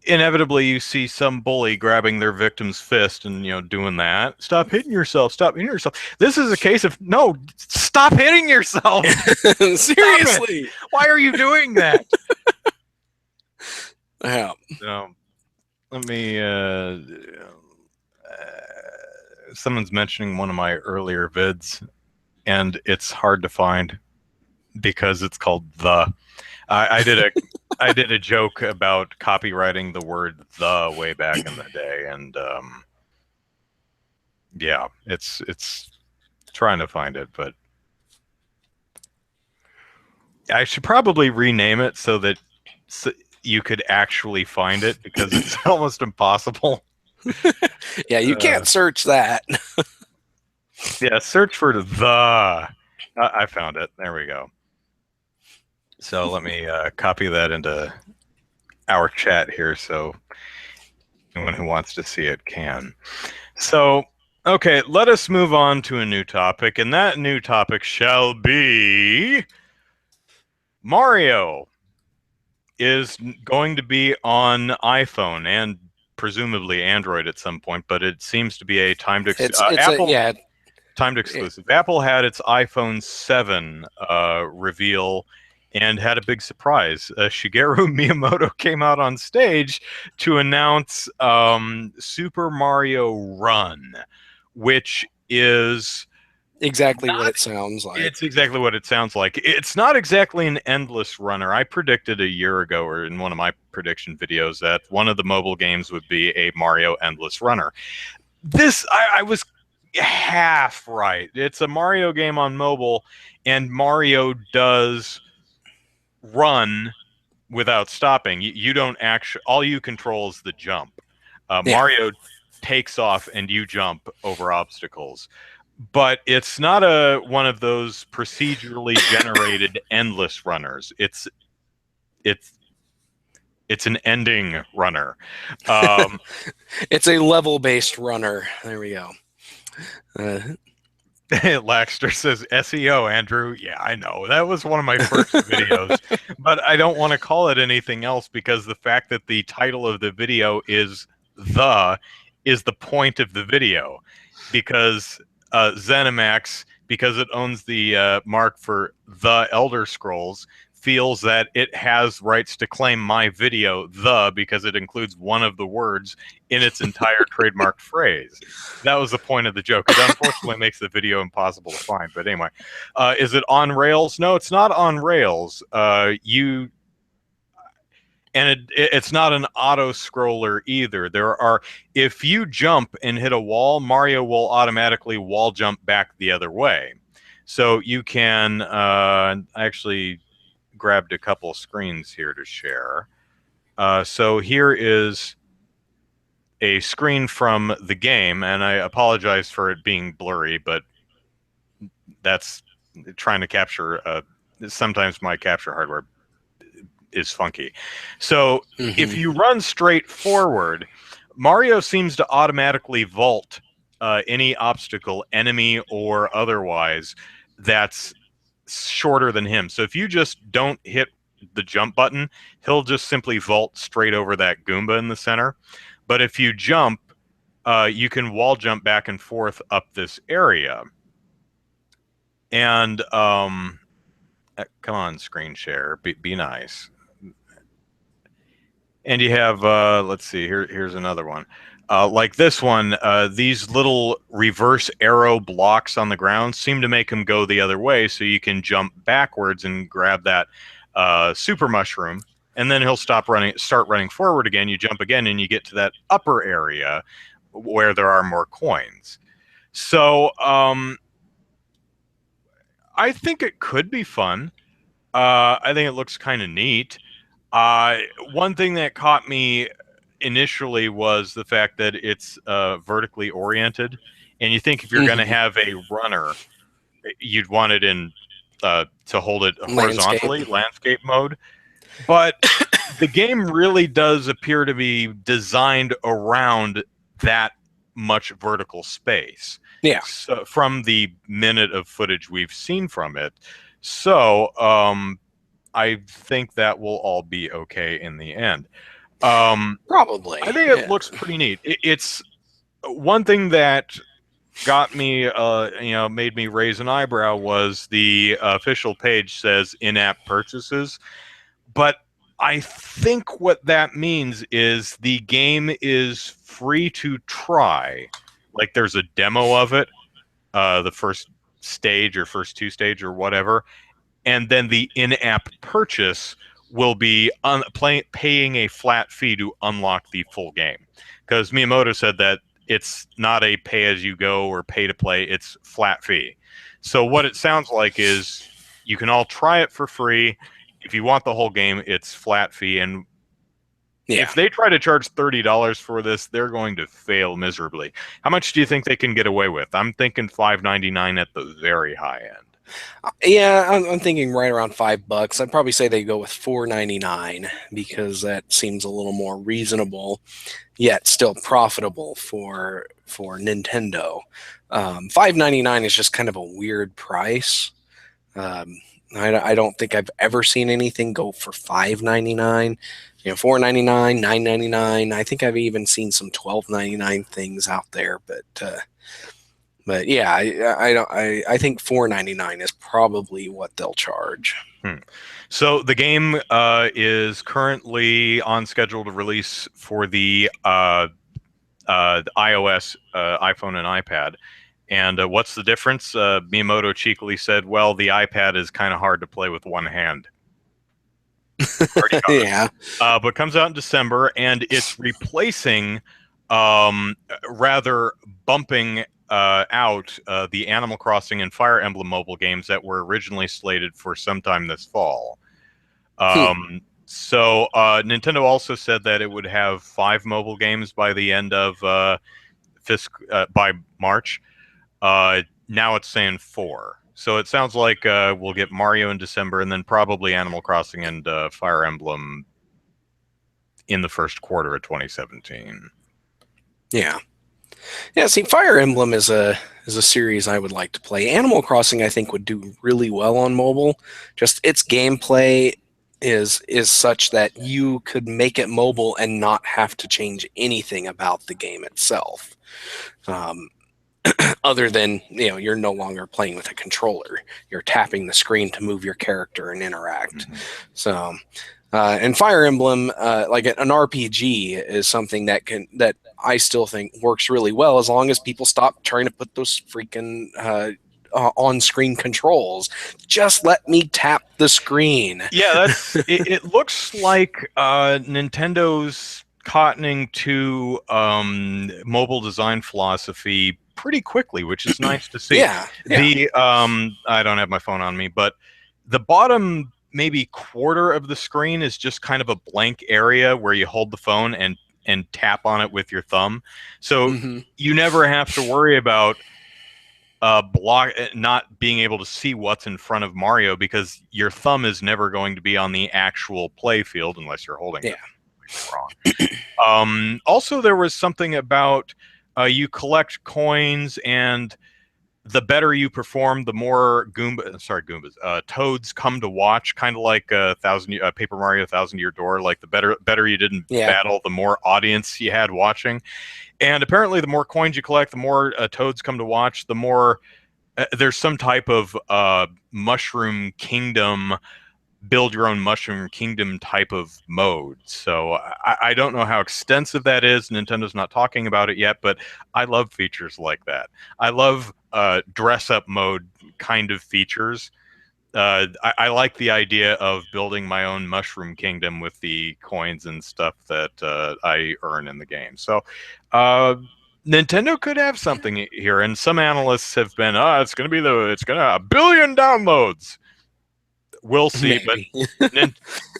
inevitably you see some bully grabbing their victim's fist and doing that. Stop hitting yourself, stop hitting yourself. This is a case of, no, stop hitting yourself. Seriously, why are you doing that? Yeah. Let me someone's mentioning one of my earlier vids, and it's hard to find because it's called the. I did a joke about copywriting the word "the" way back in the day, and yeah, it's trying to find it, but I should probably rename it so that you could actually find it, because it's almost impossible. Yeah, you can't search that. Yeah, search for the. I found it. There we go. So let me copy that into our chat here so anyone who wants to see it can. So, okay, let us move on to a new topic, and that new topic shall be Mario is going to be on iPhone and presumably Android at some point, but it seems to be a timed timed exclusive. Apple had its iPhone 7 reveal, and had a big surprise. Shigeru Miyamoto came out on stage to announce Super Mario Run, which is Exactly what it sounds like. It's exactly what it sounds like. It's not exactly an endless runner. I predicted a year ago, or in one of my prediction videos, that one of the mobile games would be a Mario endless runner. This, I was half right. It's a Mario game on mobile, and Mario does run without stopping. You don't actually, all you control is the jump. Mario takes off and you jump over obstacles. But it's not one of those procedurally generated endless runners. It's an ending runner. It's a level-based runner. There we go. Laxter says SEO, Andrew. Yeah, I know. That was one of my first videos. But I don't want to call it anything else because the fact that the title of the video is the point of the video. Because ZeniMax, because it owns the mark for The Elder Scrolls, feels that it has rights to claim my video, because it includes one of the words in its entire trademarked phrase. That was the point of the joke. It unfortunately makes the video impossible to find. But anyway, is it on rails? No, it's not on rails. It's not an auto scroller either. If you jump and hit a wall, Mario will automatically wall jump back the other way. So you can actually grabbed a couple screens here to share. So here is a screen from the game, and I apologize for it being blurry, but that's trying to capture. Sometimes my capture hardware is funky. So if you run straight forward, Mario seems to automatically vault any obstacle, enemy or otherwise, that's shorter than him. So if you just don't hit the jump button, he'll just simply vault straight over that Goomba in the center. But if you jump, you can wall jump back and forth up this area. And come on, screen share, be nice. And you have, let's see, here's another one. Like this one, these little reverse arrow blocks on the ground seem to make him go the other way, so you can jump backwards and grab that super mushroom, and then he'll start running forward again. You jump again, and you get to that upper area where there are more coins. So I think it could be fun. I think it looks kind of neat. One thing that caught me initially was the fact that it's vertically oriented, and you think if you're going to have a runner, you'd want it in to hold it horizontally, landscape mode. But the game really does appear to be designed around that much vertical space. Yeah. So from the minute of footage we've seen from it, so I think that will all be okay in the end. Probably. I think it looks pretty neat. It's one thing that got me, made me raise an eyebrow was the official page says in-app purchases, but I think what that means is the game is free to try. Like there's a demo of it, the first stage or first two stage or whatever, and then the in-app purchase will be paying a flat fee to unlock the full game. Because Miyamoto said that it's not a pay-as-you-go or pay-to-play, it's flat fee. So what it sounds like is you can all try it for free. If you want the whole game, it's flat fee. And if they try to charge $30 for this, they're going to fail miserably. How much do you think they can get away with? I'm thinking $5.99 at the very high end. Yeah, I'm thinking right around $5. I'd probably say they go with $4.99 because that seems a little more reasonable, yet still profitable for Nintendo. $5.99 is just kind of a weird price. I don't think I've ever seen anything go for $5.99. $4.99, $9.99. I think I've even seen some $12.99 things out there, but But yeah, I think $4.99 is probably what they'll charge. So the game is currently on schedule to release for the iOS, iPhone, and iPad. And what's the difference? Miyamoto cheekily said, "Well, the iPad is kind of hard to play with one hand." Already got it. Yeah. But comes out in December, and it's replacing, rather bumping out the Animal Crossing and Fire Emblem mobile games that were originally slated for sometime this fall. So Nintendo also said that it would have 5 mobile games by the end of by March. Now it's saying 4. So it sounds like we'll get Mario in December, and then probably Animal Crossing and Fire Emblem in the first quarter of 2017. Yeah. Yeah, see, Fire Emblem is a series I would like to play. Animal Crossing, I think, would do really well on mobile. Just its gameplay is such that you could make it mobile and not have to change anything about the game itself. Other than, you're no longer playing with a controller. You're tapping the screen to move your character and interact. Mm-hmm. So, and Fire Emblem, like an RPG, is something that I still think works really well as long as people stop trying to put those freaking on-screen controls. Just let me tap the screen. Yeah, it looks like Nintendo's cottoning to mobile design philosophy pretty quickly, which is nice to see. Yeah. I don't have my phone on me, but the bottom maybe quarter of the screen is just kind of a blank area where you hold the phone and tap on it with your thumb. So you never have to worry about not being able to see what's in front of Mario, because your thumb is never going to be on the actual play field unless you're holding it wrong. Also, there was something about you collect coins, and the better you perform, the more toads come to watch, kind of like Paper Mario 1,000 Year Door. Like the better you did in battle, the more audience you had watching. And apparently, the more coins you collect, the more toads come to watch. The more there's some type of Mushroom Kingdom, build your own Mushroom Kingdom type of mode. So I don't know how extensive that is. Nintendo's not talking about it yet, but I love features like that. I love dress up mode kind of features. I like the idea of building my own Mushroom Kingdom with the coins and stuff that I earn in the game. So Nintendo could have something here, and some analysts have been, it's going to be a billion downloads. We'll see. Maybe. But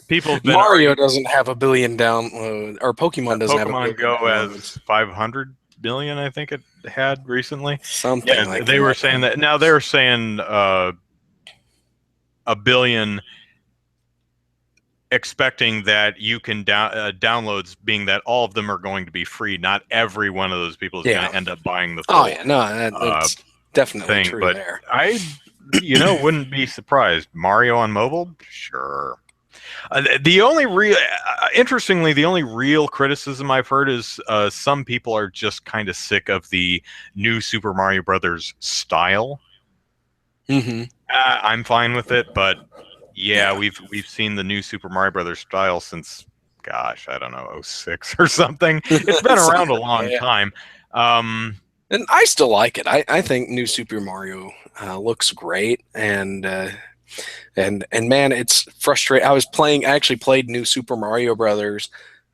people have been Mario doesn't have a billion download, or Pokemon doesn't have a billion. Pokemon Go has 500 million, I think it had recently. Something like they that. were saying that. Now they're saying a billion, expecting that you can downloads, being that all of them are going to be free. Not every one of those people is going to end up buying the full that's definitely thing. true. But there, I wouldn't be surprised. Mario on mobile, sure. The only real criticism I've heard is some people are just kind of sick of the new Super Mario Brothers style. I'm fine with it, but we've seen the new Super Mario Brothers style since, gosh, I don't know, 06 or something. It's been around a long time. And I still like it. I think new Super Mario looks great, and man, it's frustrating. I actually played new Super Mario Brothers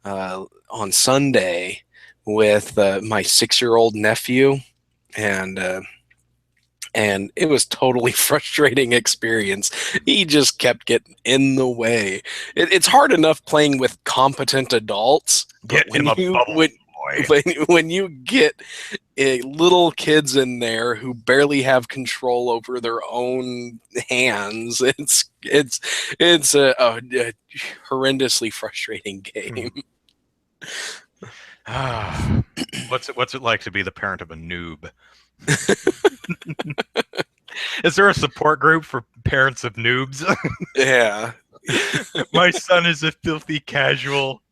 on Sunday with my 6-year-old nephew, and it was totally frustrating experience. He just kept getting in the way. It's hard enough playing with competent adults, but when you get little kids in there who barely have control over their own hands, it's a horrendously frustrating game. What's it like to be the parent of a noob? Is there a support group for parents of noobs? Yeah. My son is a filthy casual.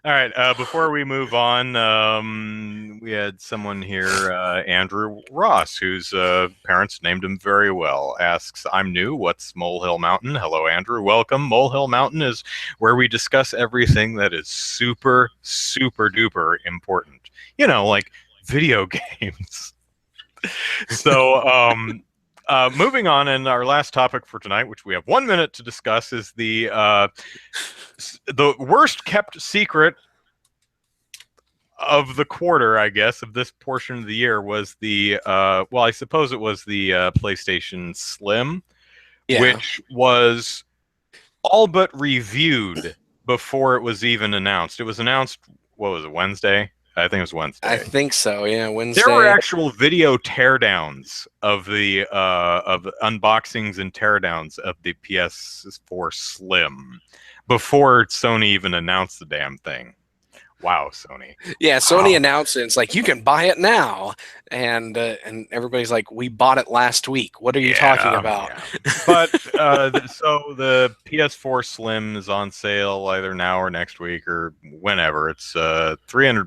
All right. Before we move on, we had someone here, Andrew Ross, whose parents named him very well. Asks, "I'm new. What's Molehill Mountain?" Hello, Andrew. Welcome. Molehill Mountain is where we discuss everything that is super, super duper important. You know, like video games. So, moving on, and our last topic for tonight, which we have 1 minute to discuss, is the worst kept secret of the quarter, I guess, of this portion of the year was the well, I suppose it was the PlayStation Slim, Yeah, which was all but reviewed before it was even announced. It was announced, what was it, Wednesday? I think it was I Wednesday. think so. Yeah, There were Wednesday. actual video teardowns of the unboxings and teardowns of the PS4 Slim before Sony even announced the damn thing. Wow, Sony. Yeah, Sony announced it. It's like, you can buy it now, and everybody's like, we bought it last week. What are you talking about? Yeah. But so the PS4 Slim is on sale either now or next week or whenever. It's $300,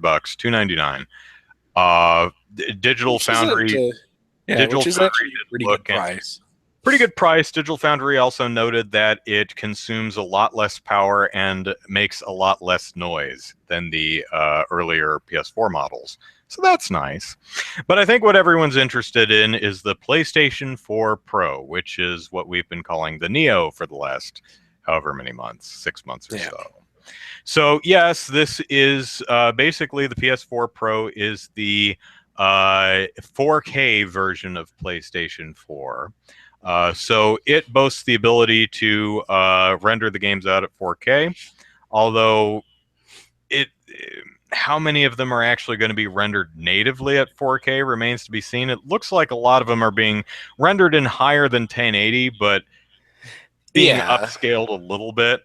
$299. Digital Which Foundry. Digital which is Foundry actually a did pretty look good price. pretty good price. Digital Foundry also noted that it consumes a lot less power and makes a lot less noise than the earlier PS4 models. So that's nice. But I think what everyone's interested in is the PlayStation 4 Pro, which is what we've been calling the Neo for the last however many months, 6 months or so. So yes, this is basically the PS4 Pro is the 4K version of PlayStation 4. So it boasts the ability to render the games out at 4K, although how many of them are actually going to be rendered natively at 4K remains to be seen. It looks like a lot of them are being rendered in higher than 1080, but being upscaled a little bit.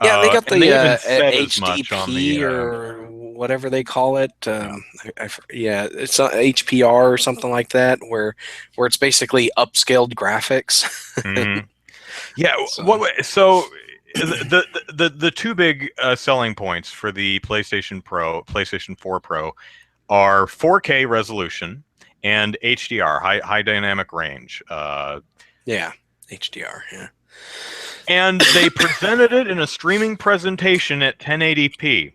Yeah, they got and they even the said as much on the HDP or whatever they call it. Yeah, it's HPR or something like that, where it's basically upscaled graphics. Mhm. Yeah. So, So the two big selling points for the PlayStation 4 Pro, are 4K resolution and HDR, high dynamic range. yeah, HDR. Yeah. And they presented it in a streaming presentation at 1080p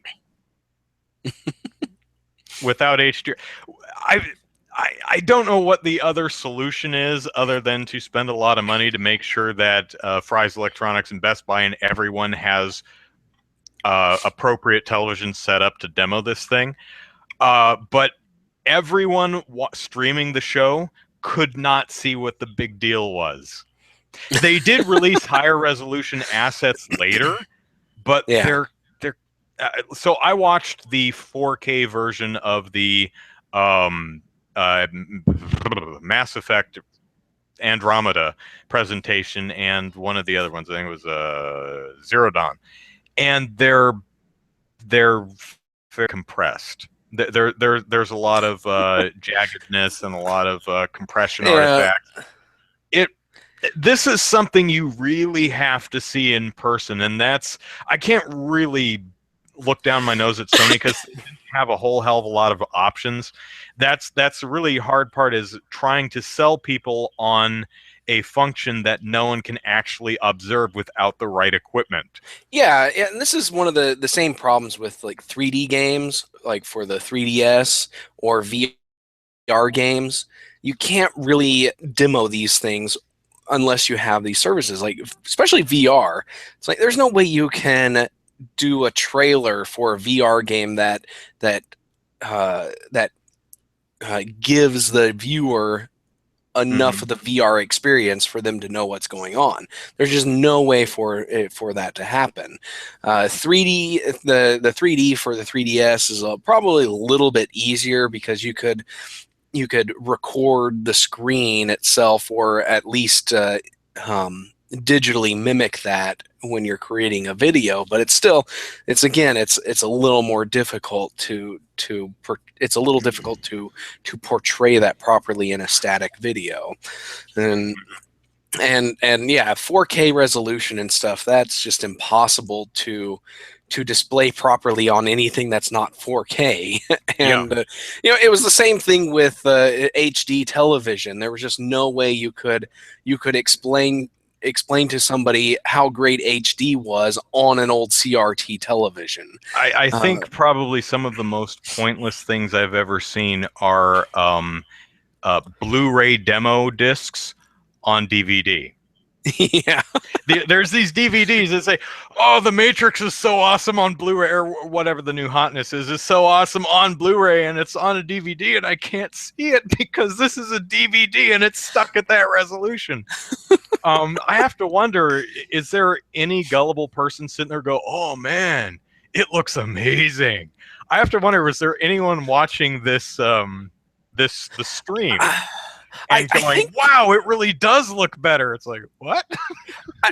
without HDR. I don't know what the other solution is other than to spend a lot of money to make sure that Fry's Electronics and Best Buy and everyone has appropriate television set up to demo this thing. But everyone streaming the show could not see what the big deal was. They did release higher resolution assets later, but they're so I watched the 4K version of the Mass Effect Andromeda presentation and one of the other ones. I think it was Zero Dawn, and they're very compressed. There's a lot of jaggedness and a lot of compression artifacts. This is something you really have to see in person, and I can't really look down my nose at Sony because they didn't have a whole hell of a lot of options. That's the really hard part, is trying to sell people on a function that no one can actually observe without the right equipment. Yeah, and this is one of the same problems with like 3D games, like for the 3DS or VR games. You can't really demo these things unless you have these services, like especially VR. It's like there's no way you can do a trailer for a VR game that gives the viewer enough of the VR experience for them to know what's going on. There's just no way for that to happen. 3D, the 3D for the 3DS is probably a little bit easier because you could record the screen itself, or at least digitally mimic that when you're creating a video. But it's a little more difficult to portray that properly in a static video. And yeah, 4K resolution and stuff, that's just impossible to to display properly on anything that's not 4K. Yeah. And it was the same thing with HD television. There was just no way you could explain to somebody how great HD was on an old CRT television. I think probably some of the most pointless things I've ever seen are Blu-ray demo discs on DVD. Yeah. There's these DVDs that say, "Oh, The Matrix is so awesome on Blu-ray," or whatever the new hotness is so awesome on Blu-ray, and it's on a DVD, and I can't see it because this is a DVD and it's stuck at that resolution. I have to wonder, is there any gullible person sitting there go, "Oh man, it looks amazing"? I have to wonder, was there anyone watching this the stream and going, "Wow, it really does look better"? It's like, what?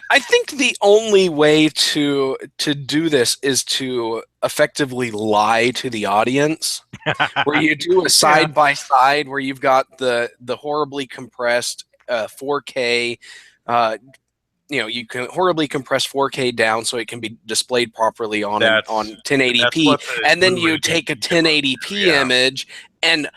I think the only way to do this is to effectively lie to the audience, where you do a side by side where you've got the horribly compressed 4K. You can horribly compress 4K down so it can be displayed properly on 1080p, and then you take a 1080p image and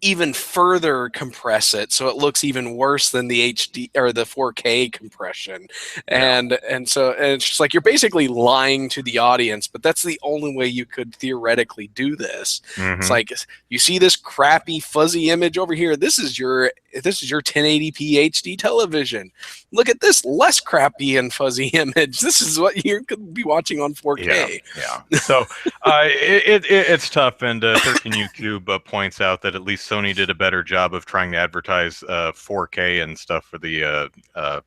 even further compress it so it looks even worse than the HD or the 4K compression. And so it's just like you're basically lying to the audience, but that's the only way you could theoretically do this. It's like, you see this crappy fuzzy image over here, this is your 1080p HD television. Look at this less crappy and fuzzy image. This is what you could be watching on 4K. Yeah. So it's tough, and 13 YouTube points out that at least Sony did a better job of trying to advertise 4K and stuff for the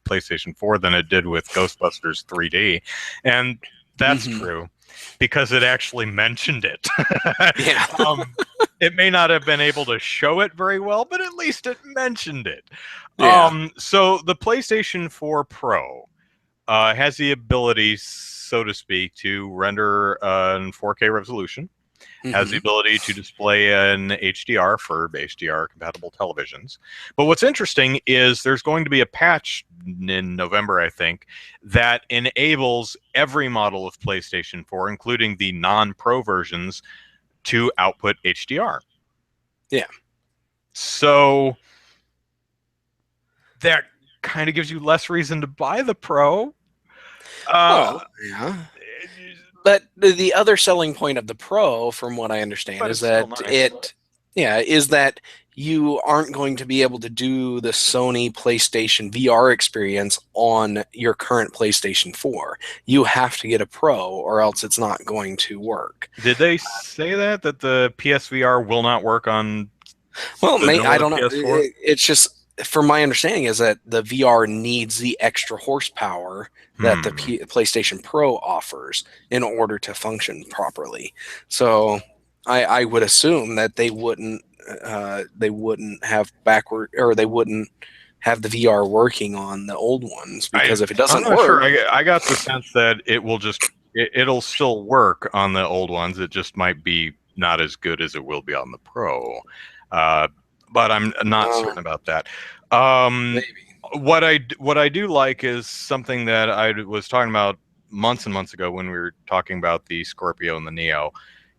PlayStation 4 than it did with Ghostbusters 3D, and that's true because it actually mentioned it. Yeah. It may not have been able to show it very well, but at least it mentioned it. Yeah. So the PlayStation 4 Pro has the ability, so to speak, to render in 4K resolution, has the ability to display an HDR for HDR compatible televisions. But what's interesting is there's going to be a patch in November, I think, that enables every model of PlayStation 4, including the non-Pro versions, to output HDR. Yeah. So that kind of gives you less reason to buy the Pro. Yeah. But the other selling point of the Pro, from what I understand, is that is that you aren't going to be able to do the Sony PlayStation VR experience on your current PlayStation 4. You have to get a Pro, or else it's not going to work. Did they say that the PSVR will not work on? Well, I don't know. It's just, from my understanding, is that the VR needs the extra horsepower that the PlayStation Pro offers in order to function properly. So I would assume that they wouldn't have they wouldn't have the VR working on the old ones, because if it doesn't work, sure. I got the sense that it'll still work on the old ones. It just might be not as good as it will be on the Pro. But I'm not certain about that. maybe. What I do like is something that I was talking about months and months ago when we were talking about the Scorpio and the Neo,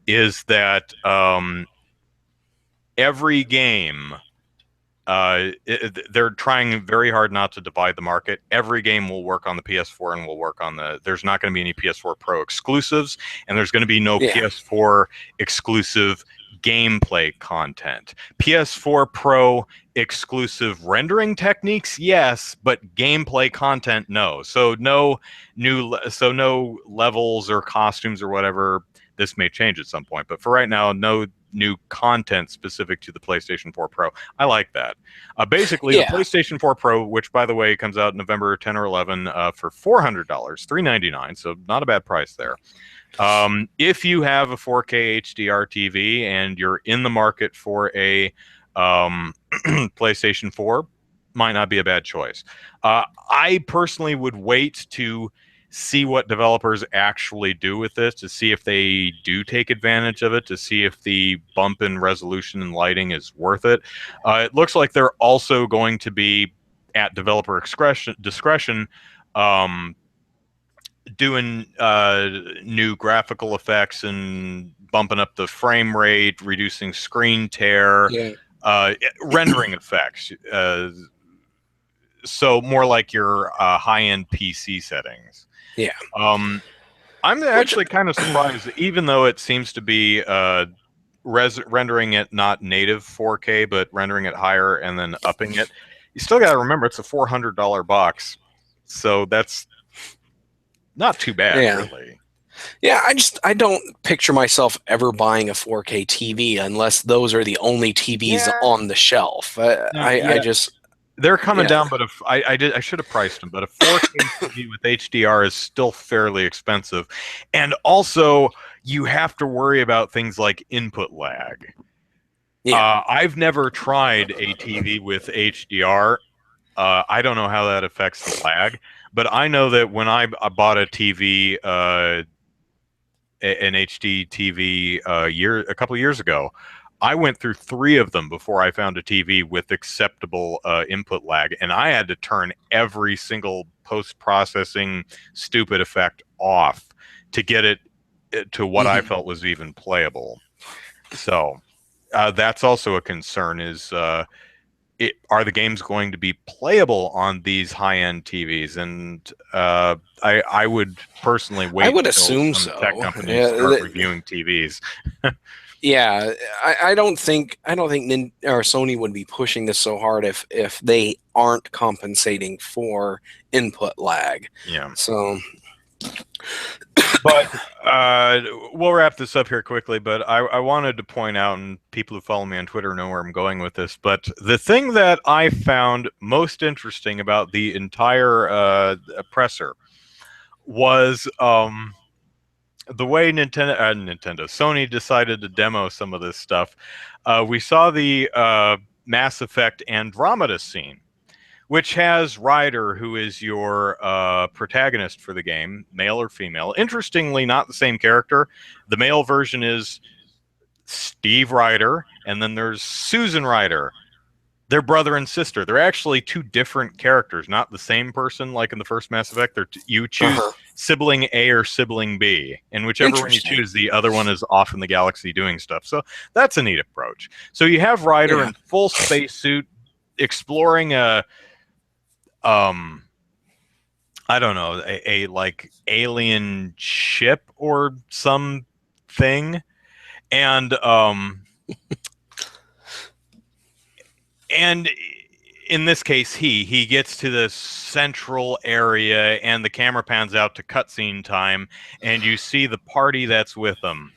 is that every game, they're trying very hard not to divide the market. Every game will work on the PS4 and will work on there's not going to be any PS4 Pro exclusives, and there's going to be no PS4 exclusive gameplay content. PS4 Pro exclusive rendering techniques, yes, but gameplay content, no. So no levels or costumes or whatever. This may change at some point, but for right now, no new content specific to the PlayStation 4 Pro. I like that. Basically, the PlayStation 4 Pro, which by the way comes out November 10 or 11 for $400, $399, so not a bad price there. If you have a 4K HDR TV and you're in the market for a PlayStation 4, might not be a bad choice. I personally would wait to see what developers actually do with this, to see if they do take advantage of it, to see if the bump in resolution and lighting is worth it. It looks like they're also going to be, at developer discretion, doing new graphical effects and bumping up the frame rate, reducing screen tear, Yeah. rendering effects. So more like your high-end PC settings. Yeah. I'm actually kind of surprised, even though it seems to be rendering it not native 4K, but rendering it higher and then upping it. You still got to remember it's a $400 box, so that's not too bad, Yeah. really. Yeah, I don't picture myself ever buying a 4K TV unless those are the only TVs on the shelf. I just they're coming yeah. down, but if I should have priced them, but a 4K TV with HDR is still fairly expensive, and also you have to worry about things like input lag. Yeah. I've never tried a TV with HDR. I don't know how that affects the lag, but I know that when I bought a TV, an HD TV, a couple of years ago, I went through 3 of them before I found a TV with acceptable input lag, and I had to turn every single post-processing stupid effect off to get it to what I felt was even playable. So that's also a concern: is are the games going to be playable on these high-end TVs? And I would personally wait I would until assume some tech so. companies start reviewing TVs. Yeah, I don't think or Sony would be pushing this so hard if they aren't compensating for input lag. Yeah. So, But we'll wrap this up here quickly. But I wanted to point out, and people who follow me on Twitter know where I'm going with this. But the thing that I found most interesting about the entire presser was the way Sony decided to demo some of this stuff. We saw the Mass Effect Andromeda scene, which has Ryder, who is your protagonist for the game, male or female. Interestingly, not the same character. The male version is Steve Ryder, and then there's Susan Ryder. They're brother and sister. They're actually 2 different characters, not the same person like in the first Mass Effect. You choose sibling A or sibling B, and whichever one you choose, the other one is off in the galaxy doing stuff. So that's a neat approach. So you have Ryder in full spacesuit exploring a I don't know, a like alien ship or something, and and in this case, he gets to the central area, and the camera pans out to cutscene time, and you see the party that's with him.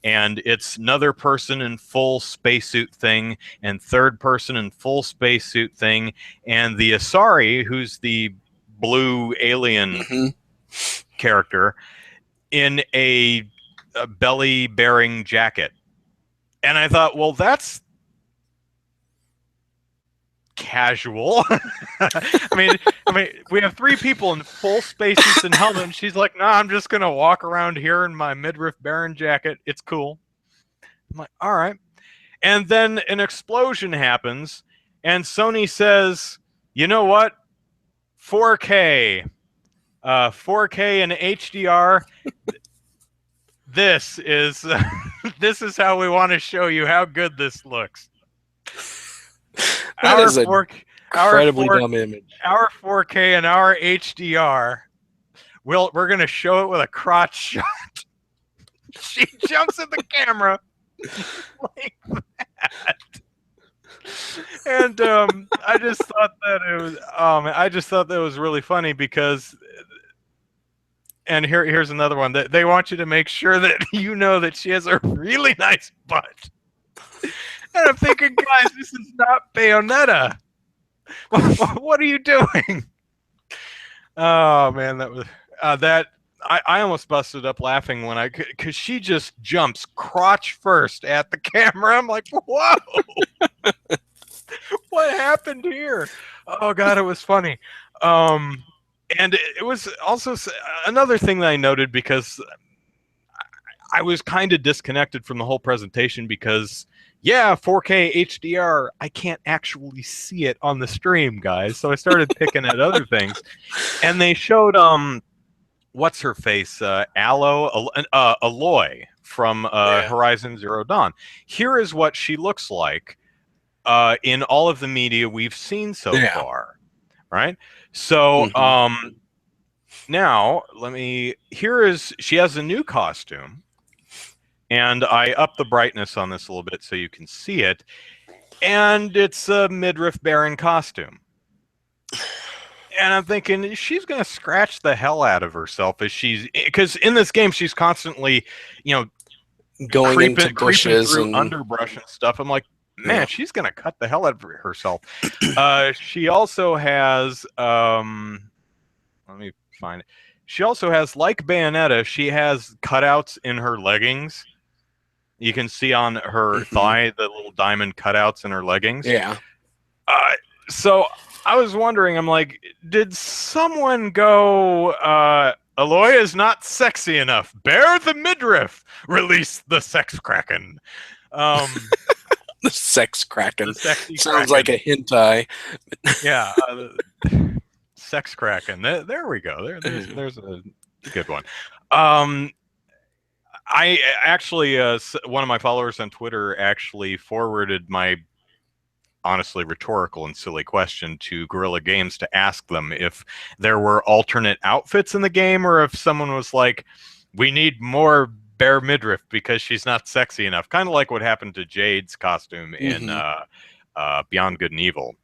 And it's another person in full spacesuit thing, and third person in full spacesuit thing, and the Asari, who's the blue alien character, in a belly-bearing jacket. And I thought, well, that's casual. I mean, we have 3 people in full spacesuits and helmets, and she's like, "No, I'm just gonna walk around here in my midriff Baron jacket. It's cool." I'm like, "All right." And then an explosion happens, and Sony says, "You know what? 4K, 4K and HDR. This is this is how we want to show you how good this looks." That is an incredibly dumb image. Our 4K and our HDR. We're going to show it with a crotch shot. She jumps at the camera like that. And I just thought that was really funny because, and here's another one, that they want you to make sure that you know that she has a really nice butt. And I'm thinking, guys, this is not Bayonetta. What are you doing? Oh man, that was I almost busted up laughing when because she just jumps crotch first at the camera. I'm like, whoa, what happened here? Oh god, it was funny. And it was also another thing that I noted, because I was kind of disconnected from the whole presentation because, yeah, 4K HDR, I can't actually see it on the stream, guys. So I started picking at other things. And they showed what's her face? Aloy from Yeah. Horizon Zero Dawn. Here is what she looks like in all of the media we've seen so Yeah. far, right? So now she has a new costume, and I up the brightness on this a little bit so you can see it, and it's a midriff bearing costume. And I'm thinking she's going to scratch the hell out of herself because in this game she's constantly, going into creeping bushes through and underbrush and stuff. I'm like, man, yeah. she's going to cut the hell out of herself. She also has, let me find it. She also has, like Bayonetta, she has cutouts in her leggings. You can see on her thigh the little diamond cutouts in her leggings. Yeah. So I was wondering, I'm like, did someone go, Aloy is not sexy enough. Bear the midriff. Release the sex kraken. The sex kraken. The sexy sounds kraken. like a hentai. Yeah. Sex kraken. There we go. There's a good one. I actually, one of my followers on Twitter actually forwarded my honestly rhetorical and silly question to Guerrilla Games to ask them if there were alternate outfits in the game, or if someone was like, we need more bare midriff because she's not sexy enough. Kind of like what happened to Jade's costume in Beyond Good and Evil.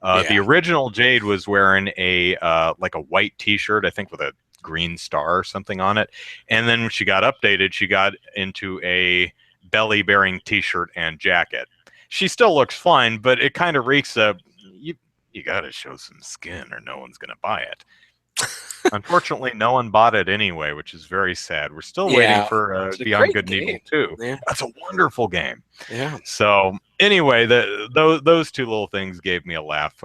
The original Jade was wearing a like a white t-shirt, I think with a green star or something on it. And then when she got updated, she got into a belly-bearing t-shirt and jacket. She still looks fine, but it kind of reeks of, you got to show some skin or no one's going to buy it. Unfortunately, no one bought it anyway, which is very sad. We're still waiting for Beyond Good and Evil 2. Yeah. That's a wonderful game. Yeah. So anyway, those two little things gave me a laugh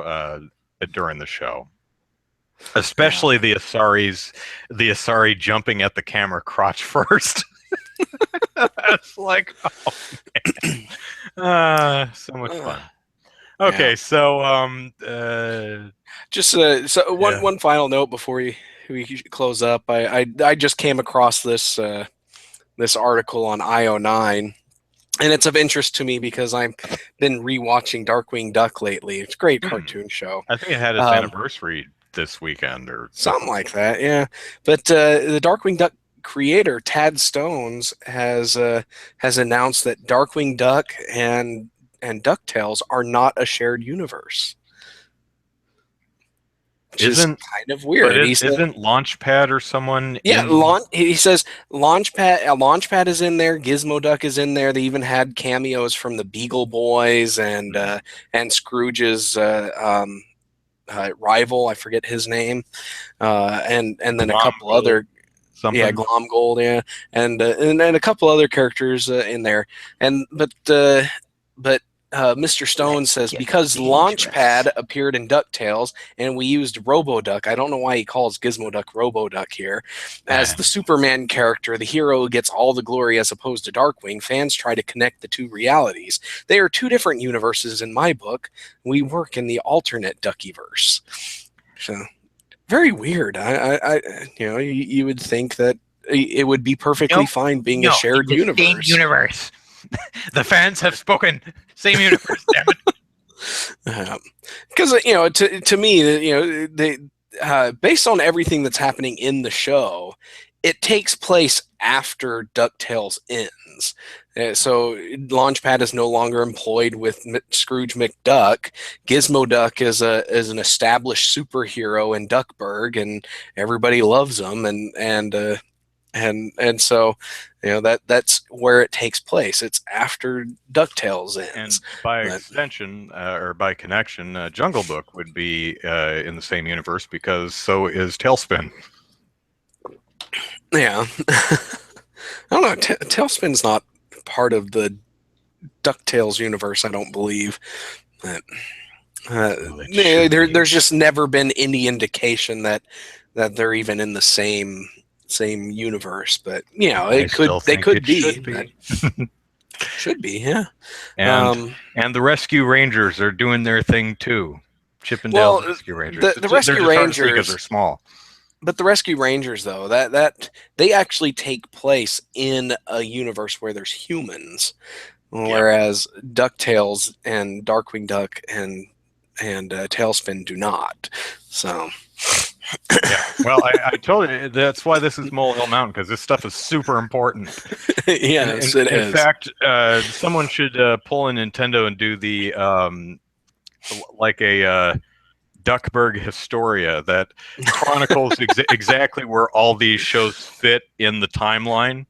during the show. Especially the Asari jumping at the camera crotch first. That's like, oh man. So much fun. Okay, yeah. so just one final note before we close up. I just came across this this article on IO9, and it's of interest to me because I've been rewatching Darkwing Duck lately. It's a great cartoon show. I think it had its anniversary this weekend or something like that. Yeah, but the Darkwing Duck creator Tad Stones has announced that Darkwing Duck and DuckTales are not a shared universe. Which is kind of weird. Isn't Launchpad or someone? Yeah, he says Launchpad is in there. Gizmo Duck is in there. They even had cameos from the Beagle Boys and Scrooge's rival. I forget his name, and then a couple other. Something. Yeah, Glomgold, yeah, and a couple other characters in there, but Mr. Stone says because Launchpad appeared in DuckTales and we used RoboDuck, I don't know why he calls Gizmo Duck RoboDuck here, as the Superman character, the hero gets all the glory as opposed to Darkwing. Fans try to connect the two realities. They are two different universes in my book. We work in the alternate Duckyverse. So. Very weird. You would think that it would be perfully fine being a shared universe. Same universe. The fans have spoken. Same universe. Damn it. Because to me, they based on everything that's happening in the show, it takes place after DuckTales ends. So Launchpad is no longer employed with Scrooge McDuck. Gizmo Duck is an established superhero in Duckburg, and everybody loves him. And so that's where it takes place. It's after DuckTales ends. And by extension or by connection, Jungle Book would be in the same universe because so is Tailspin. Yeah. I don't know. Tailspin's not part of the DuckTales universe, I don't believe. But, there's just never been any indication that they're even in the same universe. But they could be. Should be, yeah. And the Rescue Rangers are doing their thing too. Chippendale Rescue Rangers. The Rescue Rangers because they're small. But the Rescue Rangers, though, that they actually take place in a universe where there's humans, whereas DuckTales and Darkwing Duck and Tailspin do not. So, yeah. Well, I told you that's why this is Molehill Mountain, because this stuff is super important. yes, it is. In fact, someone should pull a Nintendo and do the like a Duckburg Historia that chronicles exactly where all these shows fit in the timeline.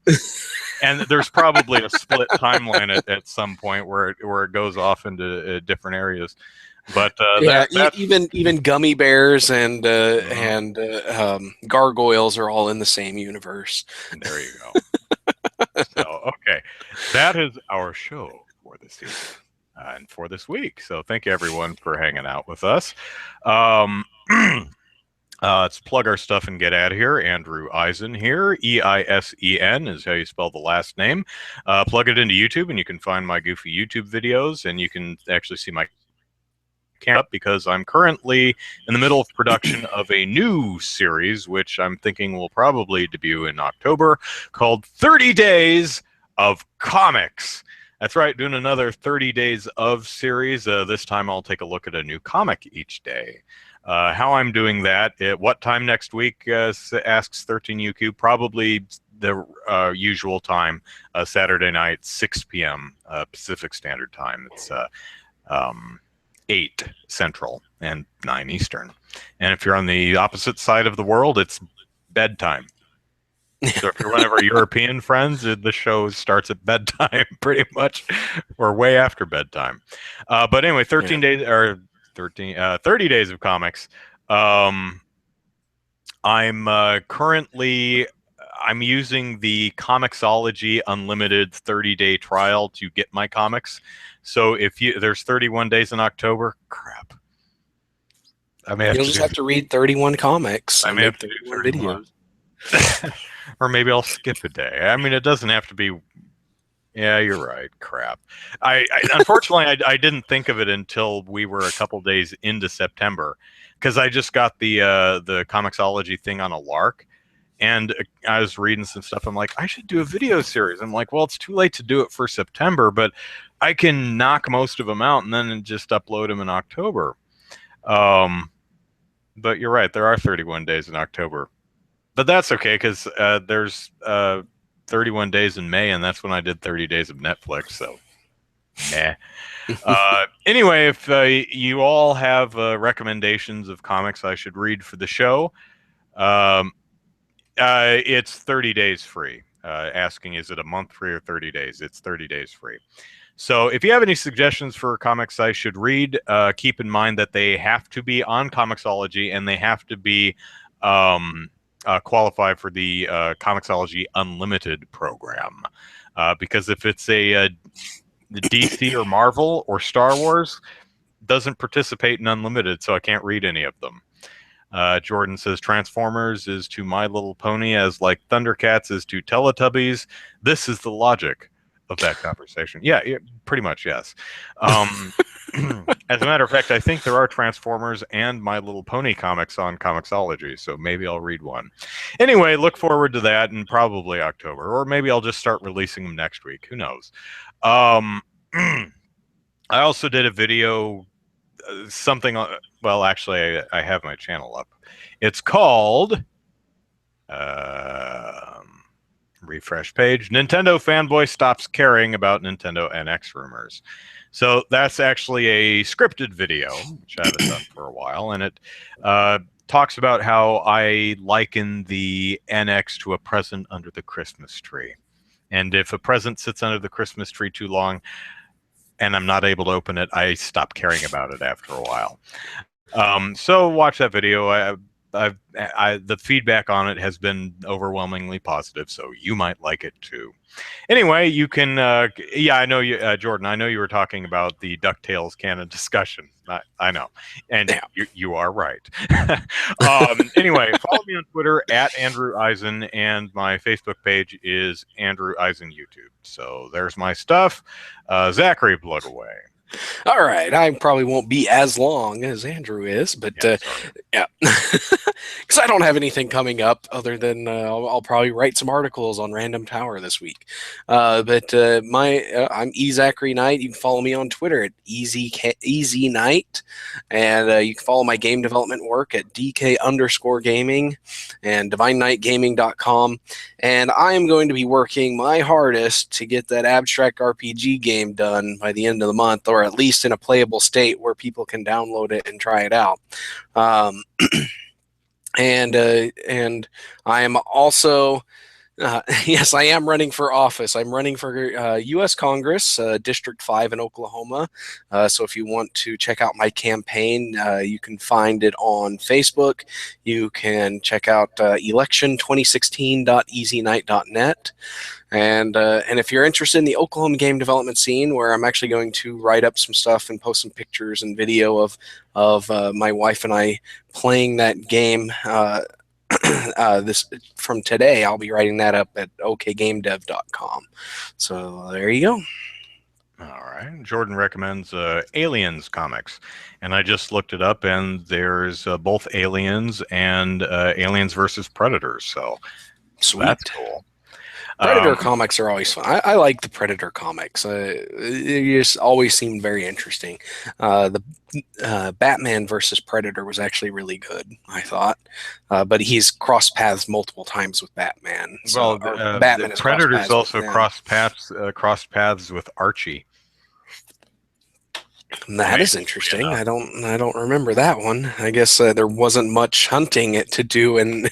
And there's probably a split timeline at some point where it goes off into different areas. But even gummy bears and gargoyles are all in the same universe. There you go. So okay, that is our show for this season. And for this week. So thank you everyone for hanging out with us. Let's plug our stuff and get out of here. Andrew Eisen here. Eisen is how you spell the last name. Plug it into YouTube and you can find my goofy YouTube videos, and you can actually see my camp because I'm currently in the middle of production of a new series, which I'm thinking will probably debut in October, called 30 Days of Comics. That's right, doing another 30 Days of series. This time I'll take a look at a new comic each day. How I'm doing that, at what time next week, asks 13UQ, probably the usual time, Saturday night, 6 p.m. Pacific Standard Time. It's 8 Central and 9 Eastern. And if you're on the opposite side of the world, it's bedtime. So if you're one of our European friends, the show starts at bedtime pretty much, or way after bedtime. But anyway, 30 Days of Comics. I'm currently using the Comixology Unlimited 30-day trial to get my comics. So if there's 31 days in October, crap. You'll just have to read 31 comics. I may have to do 31 videos. Or maybe I'll skip a day. I mean, it doesn't have to be. Yeah, you're right. Crap. I unfortunately I didn't think of it until we were a couple days into September, because I just got the Comixology thing on a lark, and I was reading some stuff. I'm like, I should do a video series. I'm like, well, it's too late to do it for September, but I can knock most of them out and then just upload them in October. But you're right. There are 31 days in October. But that's okay, because there's 31 days in May, and that's when I did 30 days of Netflix, so nah. Anyway, if you all have recommendations of comics I should read for the show, it's 30 days free. Asking, is it a month free or 30 days? It's 30 days free. So if you have any suggestions for comics I should read, keep in mind that they have to be on Comixology, and they have to be qualify for the Comixology Unlimited program, because if it's a DC or Marvel or Star Wars, doesn't participate in Unlimited, so I can't read any of them. Jordan says Transformers is to My Little Pony as like Thundercats is to Teletubbies. This is the logic of that conversation. Yeah, pretty much, yes. As a matter of fact, I think there are Transformers and My Little Pony comics on Comixology, so maybe I'll read one. Anyway, look forward to that in probably October, or maybe I'll just start releasing them next week. Who knows? I also did a video, something, well, actually, I have my channel up. It's called, refresh page, Nintendo fanboy stops caring about Nintendo NX rumors. So that's actually a scripted video, which I haven't done for a while, and it talks about how I liken the NX to a present under the Christmas tree. And if a present sits under the Christmas tree too long and I'm not able to open it, I stop caring about it after a while. So watch that video. The feedback on it has been overwhelmingly positive, so you might like it too. Anyway, you can, yeah, I know you, Jordan, I know you were talking about the DuckTales canon discussion. I know, and you are right. Anyway, follow me on Twitter at Andrew Eisen, and my Facebook page is Andrew Eisen YouTube. So there's my stuff. Zachary, plug away. All right, I probably won't be as long as Andrew is, but yeah, because I don't have anything coming up other than I'll probably write some articles on Random Tower this week. But I'm Zachary Knight. You can follow me on Twitter at Easy Knight, and you can follow my game development work at DK_gaming and DivineKnightGaming.com. And I am going to be working my hardest to get that abstract RPG game done by the end of the month, or at least in a playable state where people can download it and try it out. And I am also yes, I am running for office. I'm running for U.S. Congress, District 5 in Oklahoma. So if you want to check out my campaign, you can find it on Facebook. You can check out election2016.easyknight.net. And if you're interested in the Oklahoma game development scene, where I'm actually going to write up some stuff and post some pictures and video of my wife and I playing that game this from today, I'll be writing that up at okgamedev.com. So there you go. All right. Jordan recommends Aliens comics, and I just looked it up, and there's both Aliens and Aliens versus Predators. So Sweet. That's cool. Predator comics are always fun. I like the Predator comics. They just always seem very interesting. The Batman versus Predator was actually really good, I thought. But he's crossed paths multiple times with Batman. So, Batman the Predator's also crossed paths with Archie. That is interesting. I don't remember that one. I guess there wasn't much hunting to do in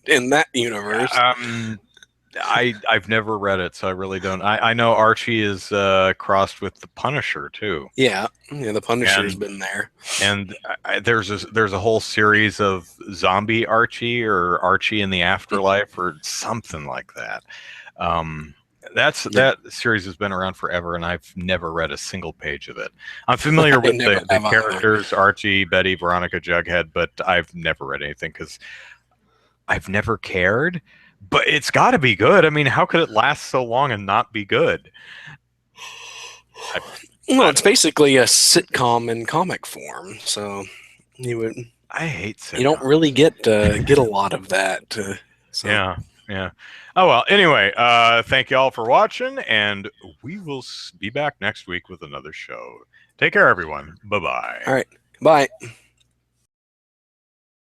in that universe. I've never read it, so I really don't. I know Archie is crossed with the Punisher too. Yeah, the Punisher's been there. And there's a whole series of zombie Archie or Archie in the Afterlife or something like that. That series has been around forever, and I've never read a single page of it. I'm familiar with the characters Archie, Betty, Veronica, Jughead, but I've never read anything because I've never cared. But it's got to be good. I mean, how could it last so long and not be good? Well, it's basically a sitcom in comic form, so I hate sitcoms. You don't really get a lot of that. So. Yeah. Oh well. Anyway, thank you all for watching, and we will be back next week with another show. Take care, everyone. Bye-bye. All right. Bye.